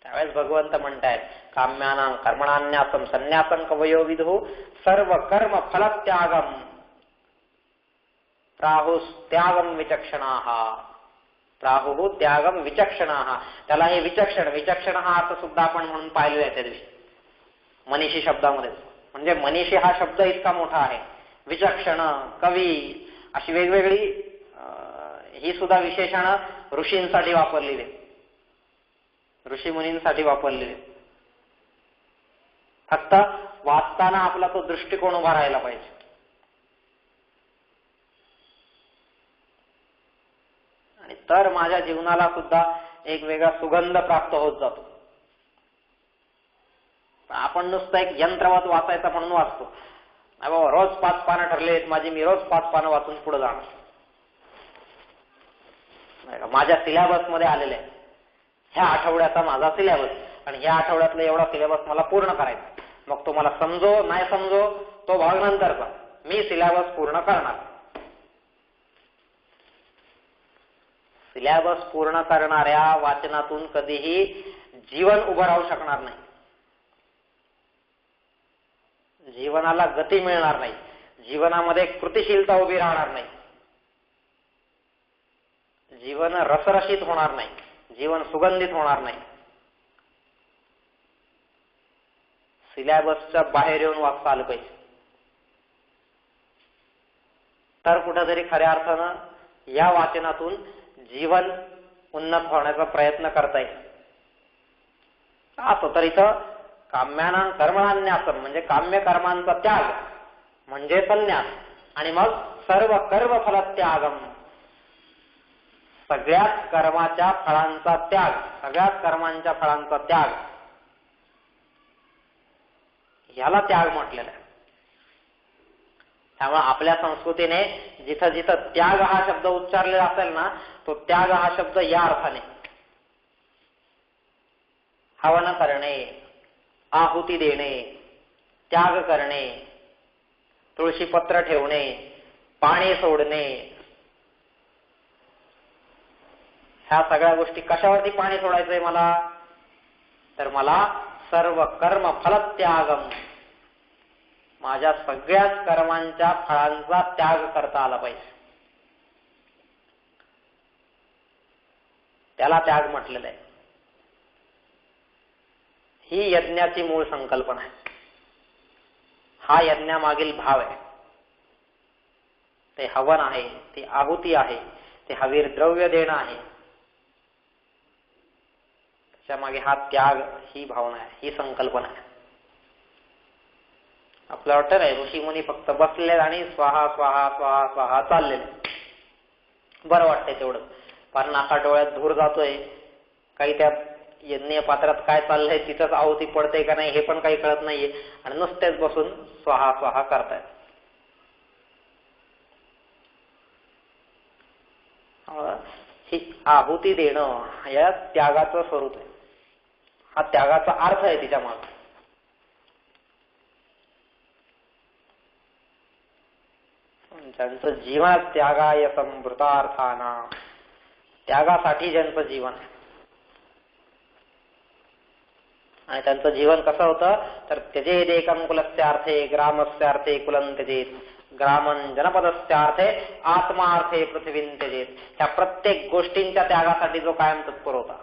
त्यावेळेस भगवंत म्हणतायत काम्यानां कर्मणान्यासं संन्यासं कवयो विदुः सर्व कर्म फलत्यागं प्राहुस्त्यागं विचक्षणाः. प्राहुः त्यागं विचक्षणाः. त्याला हे विचक्षण हा अर्थ सुद्धा आपण म्हणून पाहिलेला आहे त्या दिवशी मनीषी शब्दामध्ये. म्हणजे मनीषी हा शब्द इतका मोठा आहे. विचक्षण, कवी अशी वेगवेगळी ही सुद्धा विशेषणं ऋषींसाठी वापरलेली, ऋषी मुनींसाठी वापरलेले. फक्त वाचताना आपला तो दृष्टिकोन उभा राहायला पाहिजे. आणि तर माझ्या जीवनाला सुद्धा एक वेगळा सुगंध प्राप्त होत जातो. आपण नुसतं एक यंत्रवत वाचायचं म्हणून वाचतो. बाबा रोज 5 पानं ठरलेत माझी, मी रोज 5 पानं वाचून पुढे जाणार. माझ्या सिलेबस मध्ये आलेलं आहे, ह्या आठवड्याचा माझा सिलेबस, आणि ह्या आठवड्यातला एवढा सिलेबस मला पूर्ण करायचा. मग तो मला समजो नाही समजो तो भाग नंतरचा, मी सिलेबस पूर्ण करणार. सिलेबस पूर्ण करणाऱ्या वाचनातून कधीही जीवन उभं राहू शकणार नाही. जीवनाला गती मिळणार नाही, जीवनामध्ये कृतिशीलता उभी राहणार नाही, जीवन रसरशीत होणार नाही, जीवन सुगंधित होणार नाही. सिलेबसच्या बाहेर येऊन वाचता आलं पाहिजे, तर कुठेतरी खऱ्या अर्थानं या वाचनातून जीवन उन्नत होण्याचा प्रयत्न करता येईल. असं तर इथं काम्यानां कर्मणान्यासम म्हणजे काम्य कर्मांचा त्याग म्हणजे संन्यास, आणि मग सर्व कर्म फलत्यागम सगळ्याच कर्माच्या फळांचा त्याग, सगळ्याच कर्मांच्या फळांचा त्याग, याला त्याग म्हटलेला आहे. त्यामुळे आपल्या संस्कृतीने जिथं जिथं त्याग हा शब्द उच्चारलेला असेल ना, तो त्याग हा शब्द या अर्थाने हवन करणे, आहुती देणे, त्याग करणे, तुळशीपत्र ठेवणे, पाणी सोडणे, ह्या सगळ्या गोष्टी. कशावरती पाणी सोडायचंय मला, तर मला सर्व कर्म फलत्यागम, माझ्या सगळ्याच कर्मांच्या फळांचा त्याग करता आला पाहिजे, त्याला त्याग म्हटलेलं आहे. ही यज्ञाची मूळ संकल्पना आहे, हा यज्ञामागील भाव आहे. ते हवन आहे, ती आहुती आहे, ते हवीर द्रव्य देणं आहे, त्याच्या मागे हा त्याग, ही भावना आहे, ही संकल्पना आहे. आपल्याला वाटतं नाही ऋषी मुनी फक्त बसले आणि स्वाहा स्वाहा स्वाहा स्वाहा चाललेले, बरं वाटतंय तेवढं. पण नाका डोळ्यात धूर जातोय, काही त्या यज्ञ पात्रात काय चाललंय, तिथंच आहुती पडते का नाही हे पण काही कळत नाहीये, आणि नुसतेच बसून स्वाहा स्वाहा करतायत. ही आहुती देणं या त्यागाचं स्वरूप आहे, हा त्यागाचा अर्थ आहे तिच्या मागे. ज्यांचं जीवन त्यागाय संभृतार्थाना, त्यागासाठी ज्यांचं जीवन आहे, आणि त्यांचं जीवन कसं होतं तर त्यजेद एकं कुलस्य अर्थे ग्रामस्य अर्थे कुलं त्यजेत, ग्रामं जनपदस्यार्थे आत्मार्थे पृथ्वीं त्यजेत. त्या प्रत्येक गोष्टींच्या त्यागासाठी जो कायम तत्पर होता.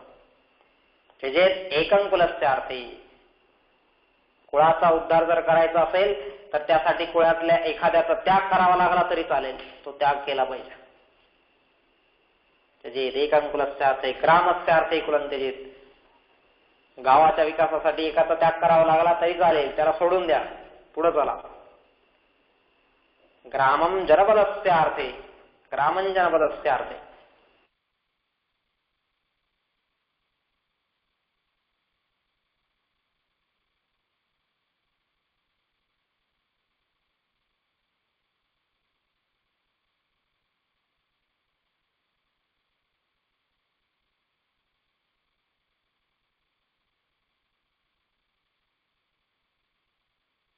त्यजेत एकं कुलस्य अर्थे, कुळाचा उद्धार जर करायचा असेल तर त्यासाठी कुळातल्या एखाद्याचा त्याग करावा लागला तरी चालेल, तो त्याग केला पाहिजे. त्यजेत एकं कुलस्य अर्थे ग्रामस्य अर्थे कुलं त्यजेत, गावाच्या विकासासाठी एकाचा त्याग करावा लागला तरी चालेल, त्याला सोडून द्या, पुढे चला. ग्रामं जनपदस्य अर्थे, ग्रामं जनपदस्य अर्थे.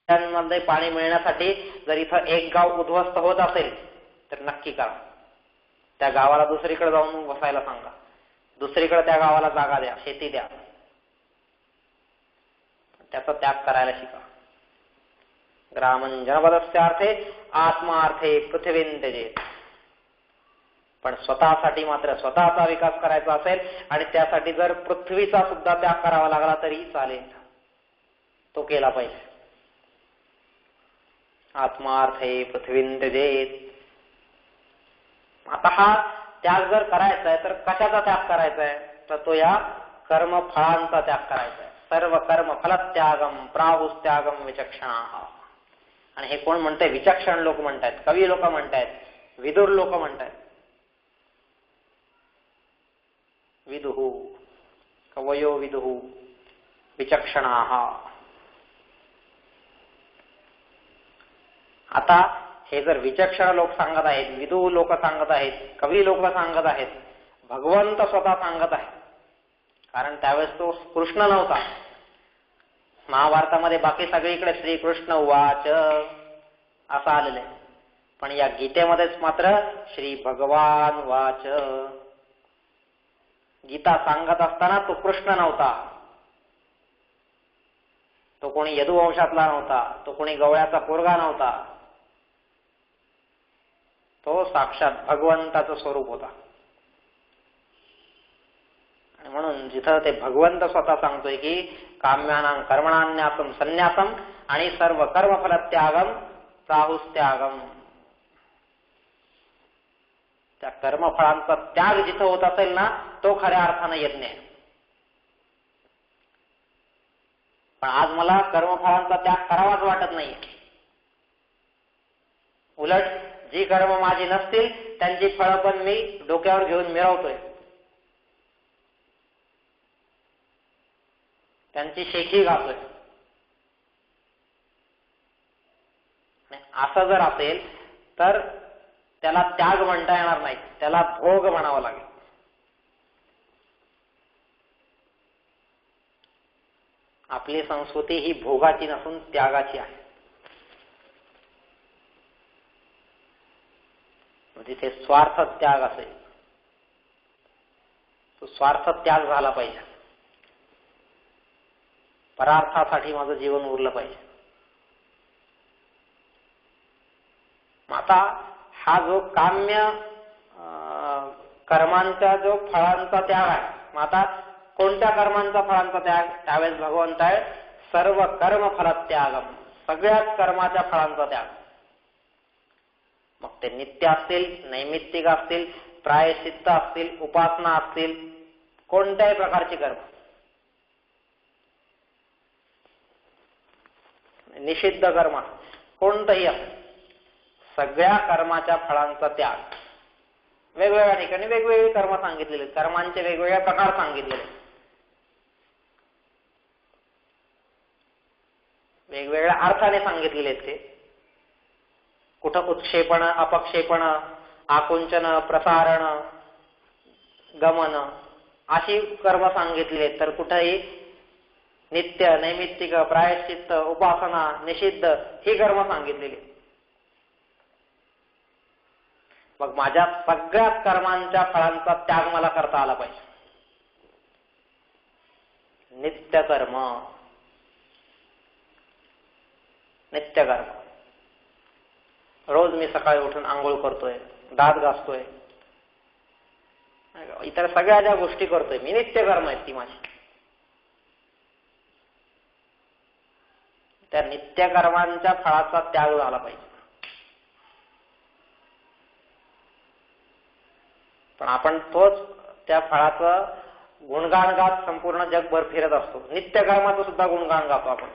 मध्ये पाणी मिळण्यासाठी जर इथं एक गाव उद्ध्वस्त होत असेल तर नक्की करा, त्या गावाला दुसरीकडे जाऊन बसायला सांगा, दुसरीकडे त्या गावाला जागा द्या, शेती द्या, त्याचा त्याग करायला शिका. ग्रामं जनपदस्य अर्थे आत्मार्थे पृथ्वीं त्यजेत. पण स्वतःसाठी मात्र स्वतःचा विकास करायचा असेल आणि त्यासाठी जर पृथ्वीचा सुद्धा त्याग करावा लागला तरी चालेल, तो केला पाहिजे. आत्मार्थे पृथ्वीं त्यजेत. आता हा त्याग जर करायचा आहे तर कशाचा त्याग करायचा आहे, तर तो या कर्मफळांचा त्याग करायचा आहे. सर्व कर्म फलत्यागम प्राहुस्त्यागम विचक्षणाः. आणि हे कोण म्हणतंय? विचक्षण लोक म्हणतायत, कवी लोक म्हणतायत, विदुर लोक म्हणतायत. विदुः कवयो विदुः विचक्षणाः. आता हे जर विचक्षण लोक सांगत आहेत, विदू लोक सांगत आहेत, कवी लोक सांगत आहेत, भगवंत स्वतः सांगत आहे. कारण त्यावेळेस तो कृष्ण नव्हता. महाभारतामध्ये बाकी सगळीकडे श्रीकृष्ण उवाच असं आलेलं आहे, पण या गीतेमध्येच मात्र श्री भगवान वाच. गीता सांगत असताना तो कृष्ण नव्हता, तो कोणी यदुवंशातला नव्हता, तो कोणी गवळ्याचा पोरगा नव्हता, तो साक्षात भगवंताचं स्वरूप होता. आणि म्हणून जिथं ते भगवंत स्वतः सांगतोय की काम्यानां कर्मणान्यासम संन्यासम आणि सर्व कर्मफलत्यागम प्राहुस्त्यागम, त्या कर्मफळांचा त्याग जिथं होत असेल ना, तो खऱ्या अर्थानं यज्ञ आहे. पण आज मला कर्मफळांचा त्याग करावाच वाटत नाही. उलट जी कर्म माझी नसतील त्यांची फळं पण मी डोक्यावर घेऊन मिरवतोय, त्यांची शेखी घालतोय. असं जर असेल तर त्याला त्याग म्हणता येणार नाही, त्याला भोग म्हणावं लागेल. आपली संस्कृती ही भोगाची नसून त्यागाची आहे. जिथे स्वार्थ त्याग असेल तो स्वार्थ त्याग झाला पाहिजे. परार्थासाठी माझं जीवन उरलं पाहिजे. आता हा जो काम्य कर्मांचा जो फळांचा त्याग आहे, मग आता कोणत्या कर्मांचा फळांचा त्याग? त्यावेळेस भगवंत आहे सर्व कर्म फलत्यागम, सगळ्याच कर्माच्या फळांचा त्याग. मग ते नित्य असतील, नैमित्तिक असतील, प्रायश्चित्त असतील, उपासना असतील, कोणत्याही प्रकारची कर्म, निषिद्ध कर्म कोणतंही असेल, सगळ्या कर्माच्या फळांचा त्याग. वेगवेगळ्या ठिकाणी वेगवेगळे कर्म सांगितलेले, कर्मांचे वेगवेगळे प्रकार सांगितलेले, वेगवेगळ्या अर्थाने सांगितलेले आहेत. ते कुठं उत्क्षेपण, अपक्षेपण, आकुंचन, प्रसारण, गमन अशी कर्म सांगितलेली आहेत, तर कुठेही नित्य, नैमित्तिक, प्रायश्चित्त, उपासना, निषिद्ध ही कर्म सांगितलेली. मग माझ्या सगळ्याच कर्मांच्या फळांचा त्याग मला करता आला पाहिजे. नित्य कर्म, नित्य कर्म. रोज मी सकाळी उठून आंघोळ करतोय, दात घासतोय, इतर सगळ्या ज्या गोष्टी करतोय मी, नित्य कर्म आहेत ती माझी. त्या नित्य कर्मांच्या फळाचा त्याग झाला पाहिजे. पण आपण तोच त्या फळाचं गुणगान गात संपूर्ण जगभर फिरत असतो. नित्य कर्माचं सुद्धा गुणगान गातो आपण.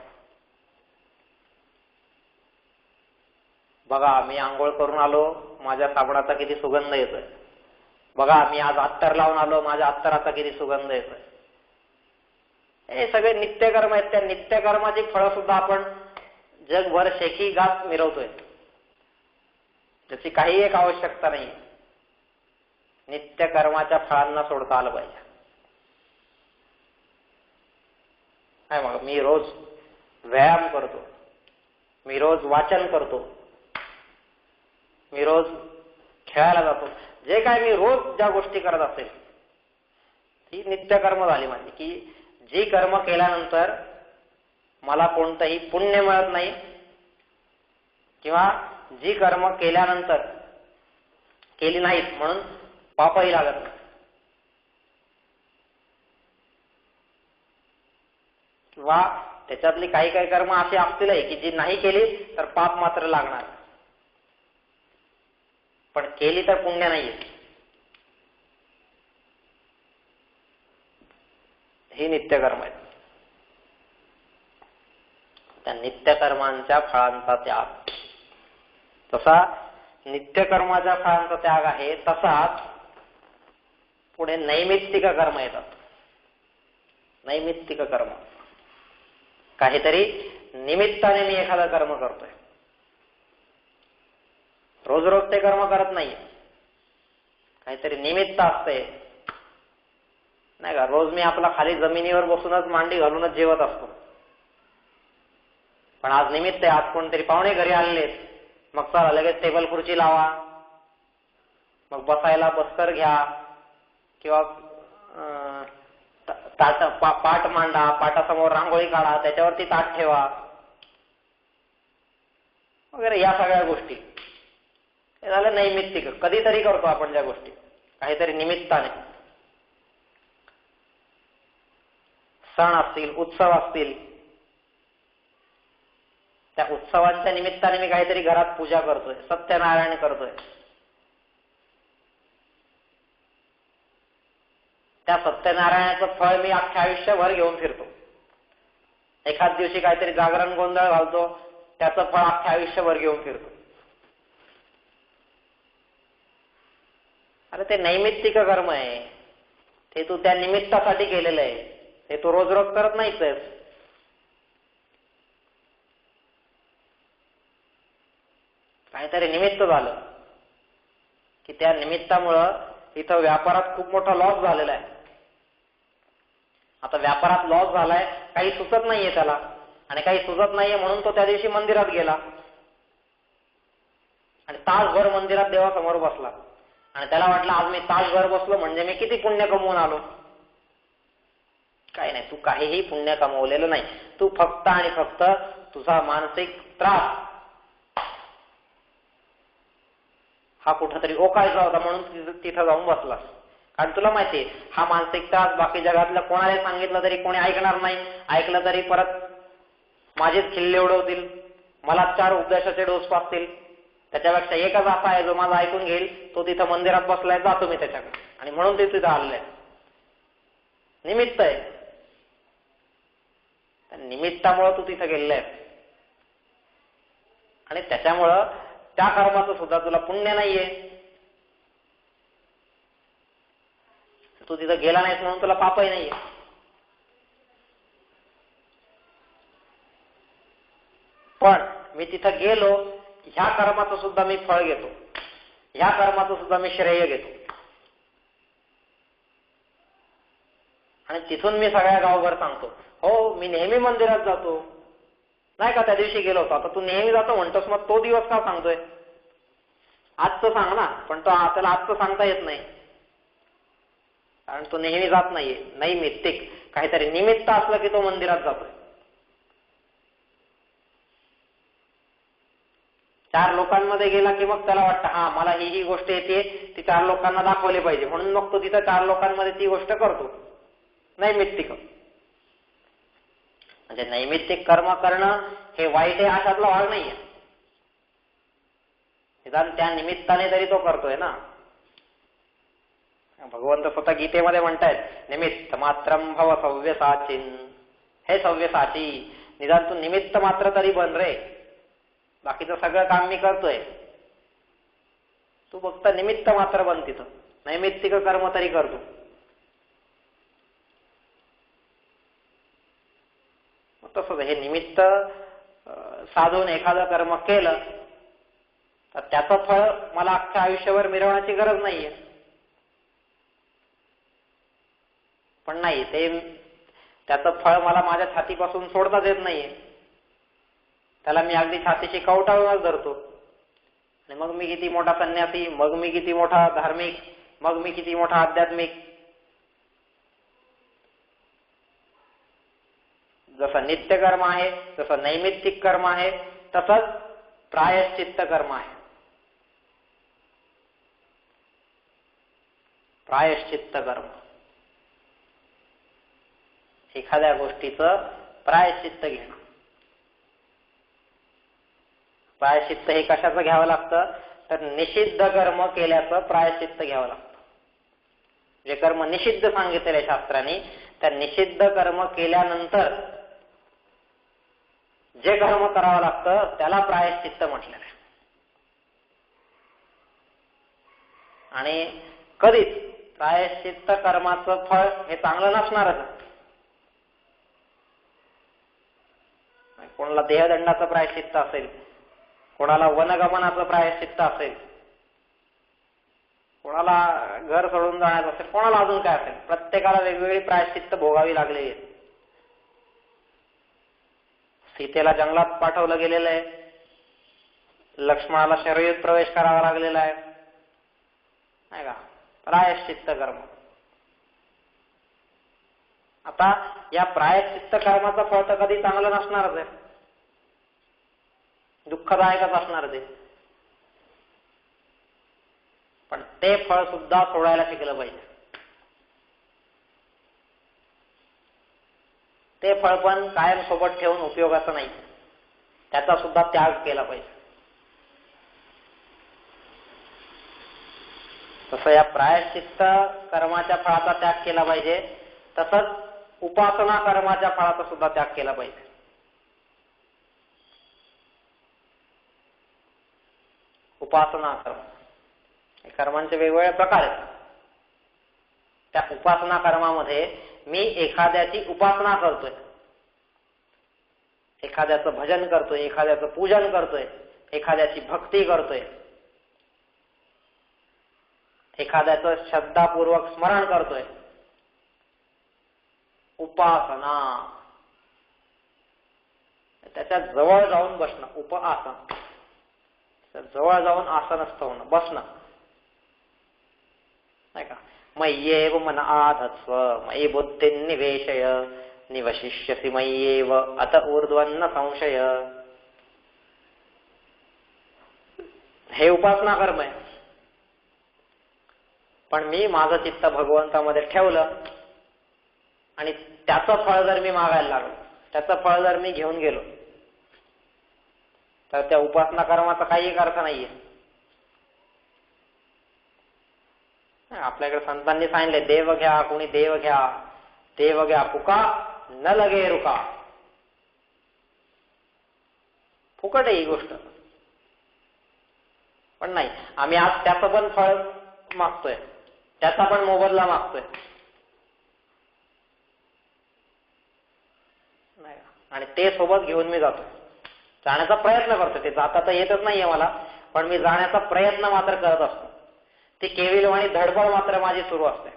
बघा मी आंघोळ करून आलो, माझ्या साबणाचा किती सुगंध येतोय. बघा मी आज अत्तर लावून आलो, माझ्या अत्तराचा किती सुगंध येतोय. हे सगळे नित्यकर्म आहेत. त्या नित्यकर्माची फळं सुद्धा आपण जगभर शेखी गात मिरवतोय, त्याची काही एक आवश्यकता नाही. नित्य कर्माच्या फळांना सोडता आलं पाहिजे. काय मग मी रोज व्यायाम करतो, मी रोज वाचन करतो, मी रोज खेळायला जातो, जे काय मी रोज ज्या गोष्टी करत असेल ती नित्यकर्म झाली माझी. की जी कर्म केल्यानंतर मला कोणतंही पुण्य मिळत नाही, किंवा जी कर्म केल्यानंतर केली नाहीत म्हणून पापही लागत नाही, किंवा त्याच्यातली काही काही कर्म अशी असतीलही की जी नाही केली तर पाप मात्र लागणार, पण केली तर पुण्य नाहीये. ही नित्यकर्म आहेत. त्या नित्यकर्मांच्या फळांचा त्याग. तसा नित्यकर्माच्या फळांचा त्याग आहे, तसाच पुढे नैमित्तिक कर्म येतात. नैमित्तिक कर्म, काहीतरी निमित्ताने मी एखादं कर्म करतोय, रोज रोज ते कर्म करत नाहीये, काहीतरी निमित्त असते नाही का. रोज मी आपला खाली जमिनीवर बसूनच मांडी घालूनच जेवत असतो, पण आज निमित्त आहे, आज कोणतरी पाहुणे घरी आलेत, मग चला लगेच टेबल खुर्ची लावा, मग बसायला बस्तर घ्या, किंवा पाट मांडा, पाटासमोर रांगोळी काढा, त्याच्यावरती ताट ठेवा वगैरे, या सगळ्या गोष्टी. हे झालं नैमित्तिक. कधीतरी करतो आपण ज्या गोष्टी, काहीतरी निमित्ताने. सण असतील, उत्सव असतील, त्या उत्सवांच्या निमित्ताने मी काहीतरी घरात पूजा करतोय, सत्यनारायण करतोय, त्या सत्यनारायणाचं फळ मी अख्ख्या आयुष्यभर घेऊन फिरतो. एखाद दिवशी काहीतरी जागरण गोंधळ घालतो, त्याचं फळ अख्ख्या आयुष्यभर घेऊन फिरतो. अरे ते नैमित्तिक कर्म आहे, ते तू त्या निमित्तासाठी केलेलं आहे, ते तू रोज रोज करत नाहीच. काहीतरी निमित्त झालं की त्या निमित्तामुळं इथं व्यापारात खूप मोठा लॉस झालेला आहे. आता व्यापारात लॉस झालाय, काही सुचत नाहीये त्याला, आणि काही सुचत नाहीये म्हणून तो त्या दिवशी मंदिरात गेला आणि तासभर मंदिरात देवासमोर बसला, आणि त्याला वाटलं आज मी तासभर बसलो म्हणजे मी किती पुण्य कमवून आलो. काही नाही, तू काहीही पुण्य कमवलेलं नाही. तू फक्त आणि फक्त तुझा मानसिक त्रास हा कुठंतरी ओकायचा होता म्हणून तिथं जाऊन बसलास. कारण तुला माहितीये हा मानसिक त्रास बाकी जगातल्या कोणाला सांगितलं तरी कोणी ऐकणार नाही, ऐकलं तरी परत माझेच खिल्ले उडवतील, मला 4 उपदेशाचे डोस पाचतील. त्याच्यापेक्षा एकच असा आहे जो माझा ऐकून घेईल, तो तिथं मंदिरात बसलाय, जातो मी त्याच्याकडे, आणि म्हणून ते तिथं आलेलं आहे. निमित्त आहे, त्या निमित्तामुळं तू तिथं गेलेला आहे, आणि त्याच्यामुळं त्या कर्माचं सुद्धा तुला पुण्य नाहीये. तू तिथं गेला नाहीस म्हणून तुला पापही नाहीये. पण मी तिथं गेलो, ह्या कर्माचं सुद्धा मी फळ घेतो, ह्या कर्माचं सुद्धा मी श्रेय घेतो, आणि तिथून मी सगळ्या गावभर सांगतो, हो मी नेहमी मंदिरात जातो. नाही का त्या दिवशी गेलो होतो, आता तू नेहमी जातो म्हणतोस, मग तो दिवस का सांगतोय? आजचं सांग ना. पण तो त्याला आजचं सांगता येत नाही, कारण तो नेहमी जात नाहीये. नैमित्तिक, काहीतरी निमित्त असलं की तो मंदिरात जातोय. 4 लोकांमध्ये गेला की मग त्याला वाटतं हा मला ही गोष्ट येते, ती 4 लोकांना दाखवली पाहिजे, म्हणून मग तो तिथं 4 लोकांमध्ये ती गोष्ट करतो. नैमित्तिक म्हणजे नैमित्तिक कर्म करणं हे वाईट आहे अशातला भाग नाहीये. निदान त्या निमित्ताने तरी तो करतोय ना. भगवंत स्वतः गीतेमध्ये म्हणतायत, निमित्त मात्रम भव सव्यसाचिन. हे सव्यसाची, निदान तू निमित्त मात्र तरी बन रे. बाकीचं सगळं काम मी करतोय, तू फक्त निमित्त मात्र बन. तिथं नैमित्तिक कर्म तरी करतो. तसंच हे निमित्त साधून एखादं कर्म केलं तर त्याचं फळ मला अख्ख्या आयुष्यभर मिळवण्याची गरज नाहीये. पण नाही, ते त्याचं फळ मला माझ्या छातीपासून सोडताच येत नाहीये. त्याला मी अगदी छातीशी कवटाळूनच धरतो. आणि मग मी किती मोठा संन्यासी, मग मी किती मोठा धार्मिक, मग मी किती मोठा आध्यात्मिक. जसं नित्य कर्म आहे, जसं नैमित्तिक कर्म आहे, तसंच प्रायश्चित्त कर्म आहे. प्रायश्चित्त कर्म, एखाद्या गोष्टीचं प्रायश्चित्त घेणं. प्रायश्चित्त हे कशाचं घ्यावं लागतं तर निषिद्ध कर्म केल्याचं प्रायश्चित्त घ्यावं लागतं. जे कर्म निषिद्ध सांगितलेले शास्त्रांनी, त्या निषिद्ध कर्म केल्यानंतर जे कर्म करावं लागतं त्याला प्रायश्चित्त म्हटलेलं आहे. आणि कधीच प्रायश्चित्त कर्माचं फळ हे चांगलं नसणारच. कोणाला देहदंडाचं प्रायश्चित्त असेल, कोणाला वनगमनाचं प्रायश्चित्त असेल, कोणाला घर सोडून जाण्याचं असेल, कोणाला अजून काय असेल, प्रत्येकाला वेगवेगळी प्रायश्चित्त भोगावी लागलेली आहे. सीतेला जंगलात पाठवलं गेलेलं आहे, लक्ष्मणाला शरयूत प्रवेश करावा लागलेला आहे, नाही का, प्रायश्चित्त कर्म. आता या प्रायश्चित्त कर्माचं फळ तर कधी चांगलं नसणारच आहे, दुःखदायकच असणार ते. पण ते फळ सुद्धा सोडायला शिकलं पाहिजे. ते फळ पण कायम सोबत ठेवून उपयोगाचं नाही, त्याचा सुद्धा त्याग केला पाहिजे. तसं या प्रायश्चित्त कर्माच्या फळाचा त्याग केला पाहिजे, तसंच उपासना कर्माच्या फळाचा सुद्धा त्याग केला पाहिजे. उपासना कर्म हे कर्मांचे वेगवेगळे प्रकार आहेत. त्या उपासना कर्मामध्ये मी एखाद्याची उपासना करतोय, एखाद्याचं भजन करतोय, एखाद्याचं पूजन करतोय, एखाद्याची भक्ती करतोय, एखाद्याचं श्रद्धापूर्वक स्मरण करतोय. उपासना त्याच्या जवळ जाऊन बसणं, उपआसन. जवळ जाऊन आसनस्थ होणं, बसणं, नाही का. मय्येव मन आधत्स्व मयि बुद्धिं निवेशय निवशिष्यसि मय्येव अत ऊर्ध्वन्न संशय. हे उपासना कर्म आहे. पण मी माझं चित्त भगवंतामध्ये ठेवलं आणि त्याचं फळ जर मी मागायला लागलो, त्याचं फळ जर मी घेऊन गेलो, तर त्या उपासना कर्माचा काही अर्थ नाहीये. आपल्याकडे संतांनी सांगितले, देव घ्या कोणी देव घ्या, देव घ्या फुका न लगे रुका. फुकट आहे ही गोष्ट. पण नाही, आम्ही आज त्याचं पण फळ मागतोय, त्याचा पण मोबदला मागतोय, नाही. आणि ते सोबत घेऊन मी जातो, जाण्याचा प्रयत्न करतो. ते जाता तर येतच नाहीये मला, पण मी जाण्याचा प्रयत्न मात्र करत असतो. ती केविलवाणी धडपड मात्र माझी सुरू असते.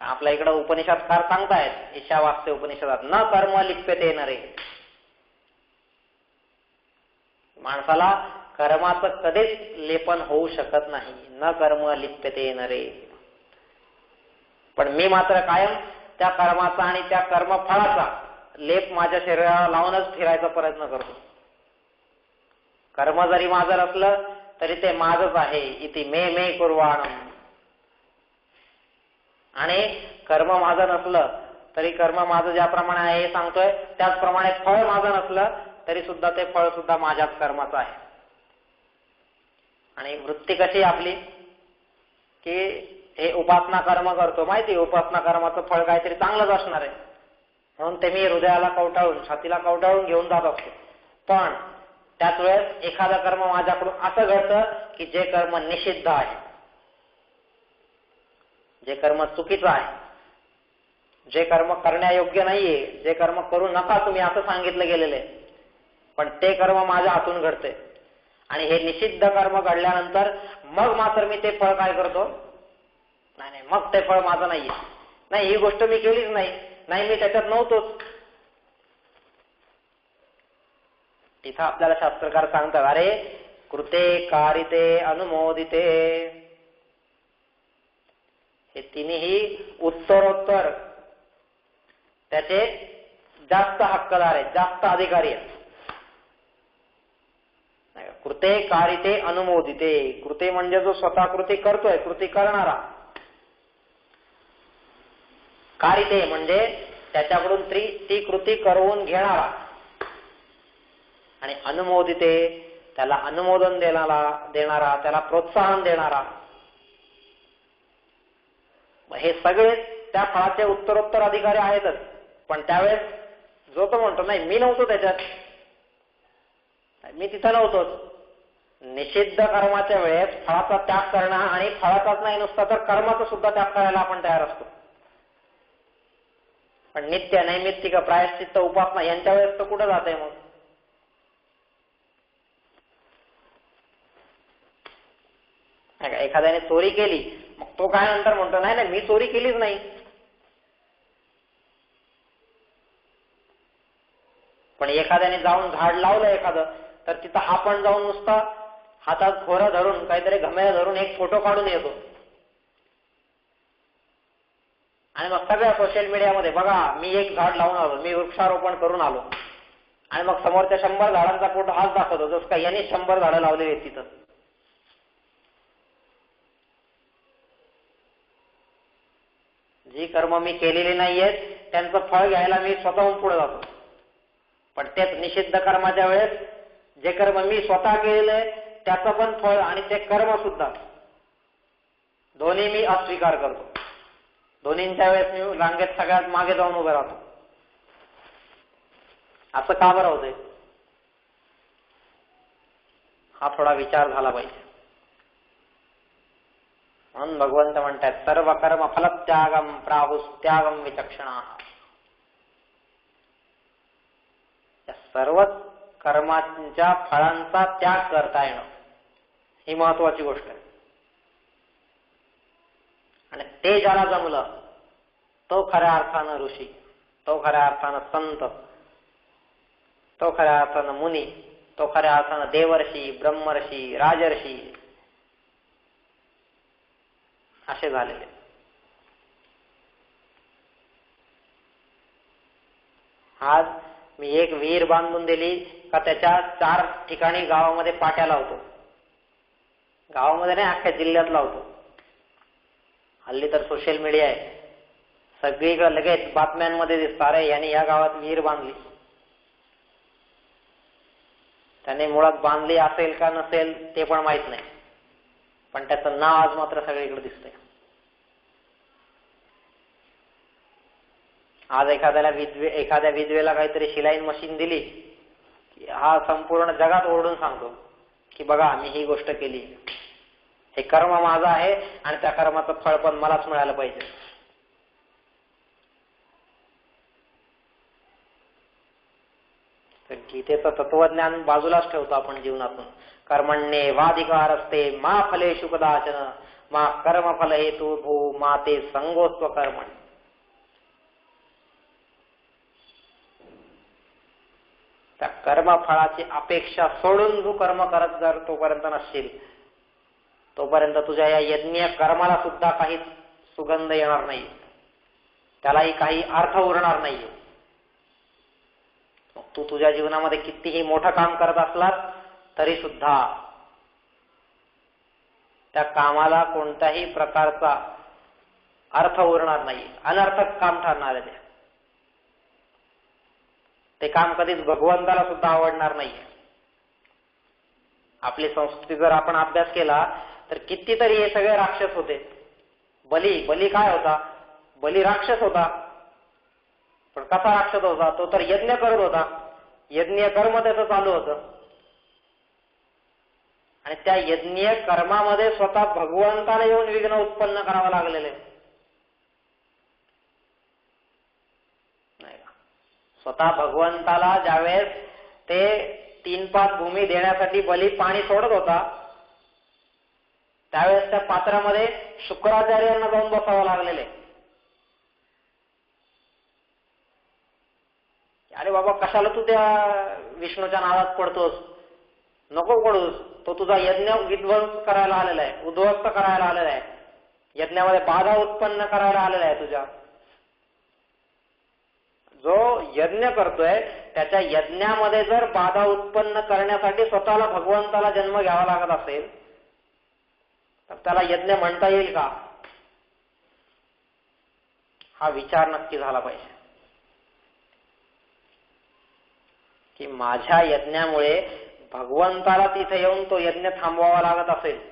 आपल्या इकडं उपनिषदकार सांगतायत, ईशावास्य उपनिषदात, न कर्म लिप्यते नरे. माणसाला कर्माचं कधीच लेपन होऊ शकत नाही. न कर्म लिप्यते नरे. पण मी मात्र कायम त्या कर्माचा आणि त्या कर्मफळाचा लेप माझ्या शरीराला लावूनच फिरायचा प्रयत्न करतो. कर्म जरी माझं असलं तरी ते माझच आहे. इति मे मे कुर्वाणम. आणि कर्म माझं नसलं तरी कर्म माझं ज्याप्रमाणे आहे हे सांगतोय, त्याचप्रमाणे फळ माझं नसलं तरी सुद्धा ते फळ सुद्धा माझ्याच कर्माचं आहे. आणि वृत्ती कशी आपली, की हे उपासना कर्म करतो, माहिती उपासना कर्माचं फळ काहीतरी चांगलंच असणार आहे, म्हणून ते मी हृदयाला कवटाळून, छातीला कवटाळून घेऊन जात असतो. पण त्याच वेळेस एखादा कर्म माझ्याकडून असं घडतं की जे कर्म निषिद्ध आहे, जे कर्म चुकीचं आहे, जे कर्म करण्यायोग्य नाहीये, जे कर्म करू नका तुम्ही असं सांगितलं गेलेलं आहे, पण ते कर्म माझ्या हातून घडते. आणि हे निषिद्ध कर्म घडल्यानंतर मग मात्र मी ते फळ काय करतो, नाही, मग ते फळ माझं नाहीये, नाही ही गोष्ट मी केलीच नाही, नाही मी त्याच्यात नव्हतोच. तिथं आपल्याला शास्त्रकार सांगतात, अरे कृते कारिते अनुमोदिते, हे तिन्ही उत्तरोत्तर त्याचे जास्त हक्कदार आहेत, जास्त अधिकारी आहेत. कृते कारिते अनुमोदिते. कृते म्हणजे जो स्वतः कृती करतोय, कृती करणारा. कारिते म्हणजे त्याच्याकडून ती कृती करवून घेणारा. आणि अनुमोदिते त्याला अनुमोदन देणारा, त्याला प्रोत्साहन देणारा. हे सगळे त्या फळाचे उत्तरोत्तर अधिकारी आहेतच. पण त्यावेळेस जो तो म्हणतो नाही मी नव्हतो त्याच्यात, मी तिथं नव्हतोच. निषिद्ध कर्माच्या वेळेस फळाचा त्याग करणं आणि फळाचाच नाही नुसता तर कर्माचा सुद्धा त्याग करायला आपण तयार असतो. पण नित्य नैमित्तिक प्रायश्चित्त उपासना यांच्या वेळेस तर कुठं जाते मग? एखाद्याने चोरी केली मग तो काय नंतर म्हणतो नाही नाही मी चोरी केलीच नाही. पण एखाद्याने जाऊन झाड लावलं एखादं तर तिथं आपण जाऊन नुसता हातात खोरं धरून काहीतरी घमेलं धरून एक फोटो काढून येतो आणि मग सगळ्या सोशल मीडियामध्ये बघा मी एक झाड लावून आलो, मी वृक्षारोपण करून आलो, आणि मग समोरच्या 100 झाडांचा फोटो हाच दाखवतो जसं काय यांनी 100 झाडं लावलेली आहेत तिथं. जी कर्म मी केलेली नाहीयेत त्यांचं फळ घ्यायला मी स्वतःहून पुढे जातो. पण तेच निषिद्ध कर्माच्या वेळेस जे कर्म मी स्वतः केलेलं त्याचं पण फळ आणि ते कर्म सुद्धा दोन्ही मी अस्वीकार करतो. दोन्हींच्या वेळेस मी रांगेत सगळ्यात मागे जाऊन उभे राहतो. असं का बरं होतंय? हा थोडा विचार झाला पाहिजे. म्हणून भगवंत म्हणतात सर्व कर्म फलत्यागम प्राहुस्त्यागम विचक्षणा. सर्व कर्मांच्या फळांचा त्याग करता येणं ही महत्वाची गोष्ट आहे. आणि ते ज्याला जमलं तो खऱ्या अर्थानं ऋषी, तो खऱ्या अर्थानं संत, तो खऱ्या अर्थानं मुनी, तो खऱ्या अर्थानं देवर्षी, ब्रह्मर्षी, राजर्षी असे झालेले. आज मी एक विहीर बांधून दिली का त्याच्या 4 ठिकाणी गावामध्ये पाट्या लावतो. गावामध्ये नाही अख्ख्या जिल्ह्यात लावतो. हल्ली तर सोशल मीडिया आहे, सगळीकडे लगेच बातम्यांमध्ये दिसतं अरे याने या गावात विहीर बांधली. त्याने मुळात बांधली असेल का नसेल ते पण माहित नाही, पण त्याचं नाव आज मात्र सगळीकडे दिसतंय. आज एखाद्या विधवेला काहीतरी शिलाई मशीन दिली की हा संपूर्ण जगात ओरडून सांगतो की बघा मी ही गोष्ट केली, हे कर्म माझं आहे आणि त्या कर्माचं फळ पण मलाच मिळालं पाहिजे. तर गीतेचं तत्वज्ञान बाजूलाच ठेवतो आपण जीवनातून. कर्मण्ये वाधिकार असते मा फलेषु कदाचन मा कर्मफल हेतु भू मा ते संगोस्त्व कर्मणि. त्या कर्मफळाची अपेक्षा सोडून तू कर्म करत जर तोपर्यंत नसशील तोपर्यंत तुझ्या या यज्ञ कर्माला सुद्धा काही सुगंध येणार नाही, त्यालाही काही अर्थ उरणार नाही. तू तुझ्या जीवनामध्ये कितीही मोठं काम करत असलास तरी सुद्धा त्या कामाला कोणत्याही प्रकारचा अर्थ उरणार नाही, अनर्थक काम ठरणार आहे. ते काम कधीच भगवंताला सुद्धा आवडणार नाही. आपली संस्कृती जर आपण अभ्यास केला तर कितीतरी हे सगळे राक्षस होते. बली काय होता? बली राक्षस होता. पण कसा राक्षस होता? तो तर यज्ञ करत होता, यज्ञ कर्म त्याचं चालू होतं आणि त्या यज्ञ कर्मामध्ये स्वतः भगवंताला येऊन विघ्न उत्पन्न करावं लागलेले. स्वतः भगवंताला ज्यावेळेस ते 3 पात भूमी देण्यासाठी बली पाणी सोडत होता त्यावेळेस त्या पात्रामध्ये शुक्राचार्यांना जाऊन बसावं लागलेले. अरे बाबा कशाला तू त्या विष्णूच्या नादात पडतोस, नको पडूस, तो तुझा यज्ञ विध्वंस करायला आलेला आहे, उद्ध्वस्त करायला आलेला आहे, यज्ञामध्ये बाधा उत्पन्न करायला आलेला आहे तुझ्या. जो यज्ञ करतोय त्याच्या यज्ञामध्ये जर बाधा उत्पन्न करण्यासाठी स्वतःला भगवंताला जन्म घ्यावा लागत असेल तर त्याला यज्ञ म्हणता येईल का? हा विचार नक्की झाला पाहिजे की माझ्या यज्ञामुळे भगवंताला तिथे येऊन तो यज्ञ थांबवावा लागत असेल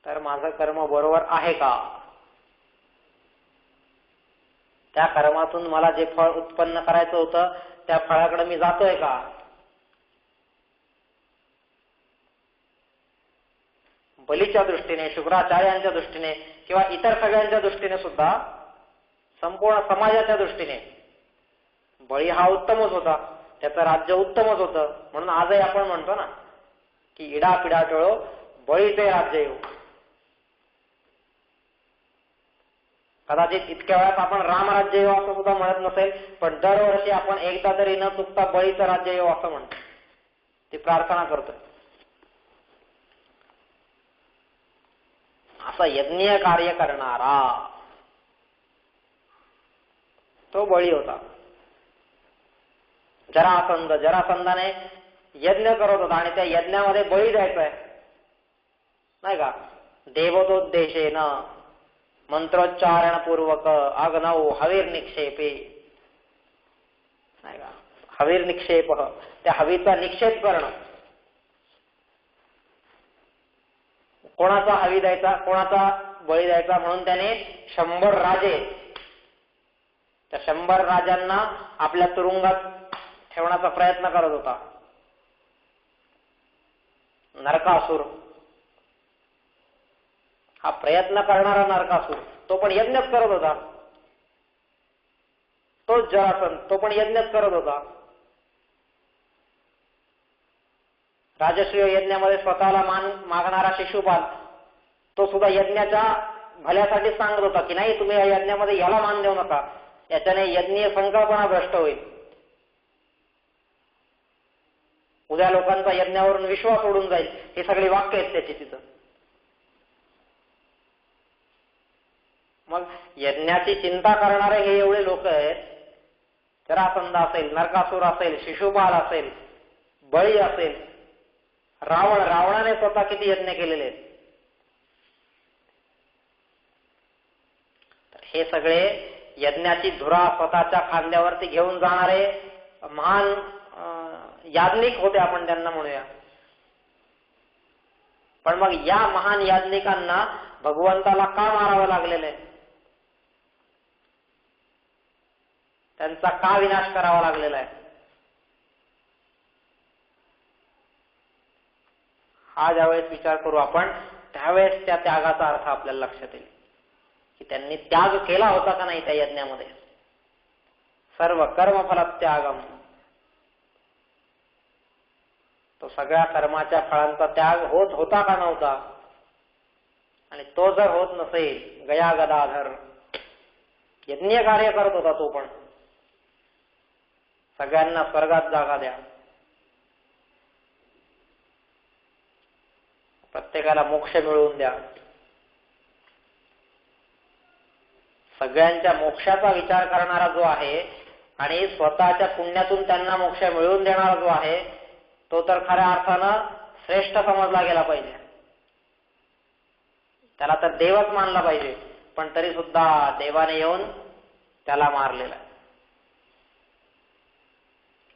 तर माझं कर्म बरोबर आहे का? त्या कर्मातून मला जे फळ उत्पन्न करायचं होतं त्या फळाकडे मी जातोय का? बलीच्या दृष्टीने, शुक्राचार्यांच्या दृष्टीने किंवा इतर सगळ्यांच्या दृष्टीने सुद्धा, संपूर्ण समाजाच्या दृष्टीने बळी हा उत्तमच होता, त्याचं राज्य उत्तमच होतं. म्हणून आजही आपण म्हणतो ना की इडा पिडा टळो, बळीचे राज्य येऊ. कदाचित इतक्या वेळात आपण रामराज्य येऊ असं सुद्धा म्हणत नसेल, पण दरवर्षी आपण एकदा तरी न चुकता बळीचं राज्य येऊ असं म्हणतो, ती प्रार्थना करतोय. असं यज्ञीय कार्य करणारा तो बळी होता. जरासंधाने यज्ञ करत होता आणि त्या यज्ञामध्ये बळी द्यायचा आहे, नाही का? देवतोद्देशेन मंत्रोच्चारण पूर्वक अग्नौ हवीर निक्षेपे, नाही का? हवीर निक्षेप, त्या हवीचा निक्षेप करणं. कोणाचा हवी द्यायचा, कोणाचा बळी द्यायचा, म्हणून त्याने 100 राजे, त्या 100 राजांना आपल्या तुरुंगात ठेवण्याचा प्रयत्न करत होता. नरकासुर, हा प्रयत्न करणारा नरकासुर, तो पण यज्ञच करत होता. तोच जरासंध, तो पण यज्ञच करत होता. राजश्री यज्ञामध्ये स्वतःला मान मागणारा शिशुपाल, तो सुद्धा यज्ञाच्या भल्यासाठी सांगत होता की नाही, तुम्ही या यज्ञामध्ये याला मान देऊ नका, याच्याने यज्ञीय संकल्पना भ्रष्ट होईल, उद्या लोकांचा यज्ञावरून विश्वास उडून जाईल. हे सगळी वाक्य आहेत त्याची तिथं. मग यज्ञाची चिंता करणारे हे एवढे लोक आहेत. जरासंध असेल, नरकासुर असेल, शिशुपाल असेल, बळी असेल, रावणाने स्वतः किती यज्ञ केलेले आहेत. हे सगळे यज्ञाची धुरा स्वतःच्या खांद्यावरती घेऊन जाणारे महान याज्ञिक होते, आपण त्यांना म्हणूया. पण मग या महान याज्ञिकांना भगवंताला का मारावं लागलेलं आहे? त्यांचा का विनाश करावा लागलेला आहे? हा ज्यावेळेस विचार करू आपण, त्यावेळेस त्या त्यागाचा अर्थ आपल्याला लक्षात येईल की त्यांनी त्याग केला होता का नाही त्या यज्ञामध्ये. सर्व कर्मफल त्यागम, तो सगळ्या कर्माच्या फळांचा त्याग होत होता का नव्हता? आणि तो जर होत नसेल, गया गदाधर, यज्ञीय कार्य करत होता तो पण, सगळ्यांना स्वर्गात जागा द्या, प्रत्येकाला मोक्ष मिळवून द्या, सगळ्यांच्या मोक्षाचा विचार करणारा जो आहे आणि स्वतःच्या पुण्यातून त्यांना मोक्ष मिळवून देणारा जो आहे, तो तर खऱ्या अर्थानं श्रेष्ठ समजला गेला पाहिजे. त्याला तर देवच मानला पाहिजे. पण तरी सुद्धा देवाने येऊन त्याला मारलेला आहे.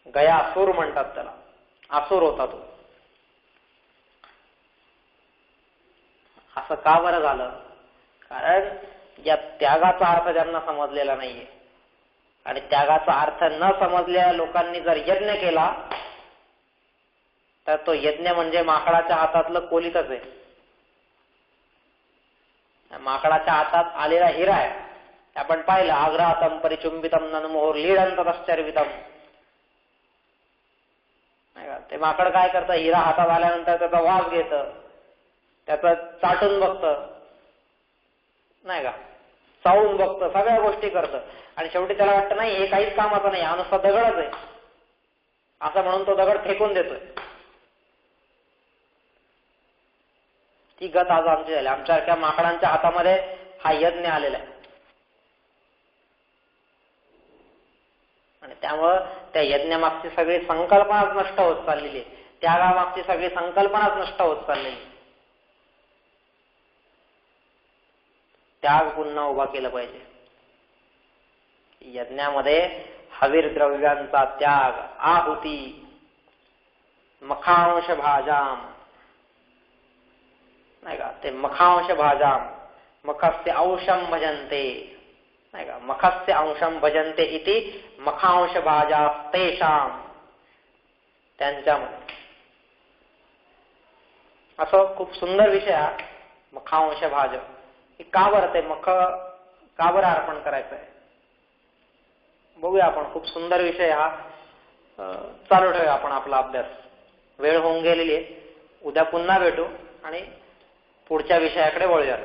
गयासुर म्हणतात त्याला, असुर होता तो. असं का बरं झालं? कारण या त्यागाचा अर्थ ज्यांना समजलेला नाहीये आणि त्यागाचा अर्थ न समजलेल्या लोकांनी जर यज्ञ केला तर तो यज्ञ म्हणजे माकडाच्या हातातलं कोलितच आहे. माकडाच्या हातात आलेला हिरा आहे. आपण पाहिलं, आग्रातम परिचुंबितम ननमोहर लीडंत तश्चर्वितम. ते माकड काय करतं, हिरा हातात आल्यानंतर त्याचा वास घेतं, त्याचं चाटून बघतं, नाही का, चावून बघतं, सगळ्या गोष्टी करतं आणि शेवटी त्याला वाटतं नाही हे काहीच कामाचं नाही, हा नुसता दगडच आहे, असं म्हणून तो दगड फेकून देतोय. ती गत आज आमची झाली. आमच्यासारख्या माकडांच्या हातामध्ये हा यज्ञ आलेला आहे आणि त्यामुळं त्या यज्ञामागची सगळी संकल्पनाच नष्ट होत चाललेली आहे. त्यागामागची सगळी संकल्पनाच नष्ट होत चाललेली. त्याग पुन्हा उभा केला पाहिजे. यज्ञामध्ये हवीर द्रव्यांचा त्याग, आहुती, मखांश भाजाम, नाही का, ते मखांश भाजाम, मखस्य औषम भजन्ते, नाही का, मखस्य अंशम भजन्ते इति मखांश भाजा तेषाम, त्यांच्यामध्ये. असं खूप सुंदर विषय हा मखांश भाज. का बरं ते मख का बरं अर्पण करायचं आहे बघूया आपण. खूप सुंदर विषय हा. चालू ठेवूया आपण आपला अभ्यास. वेळ होऊन गेलेली आहे. उद्या पुन्हा भेटू आणि पुढच्या विषयाकडे वळूया.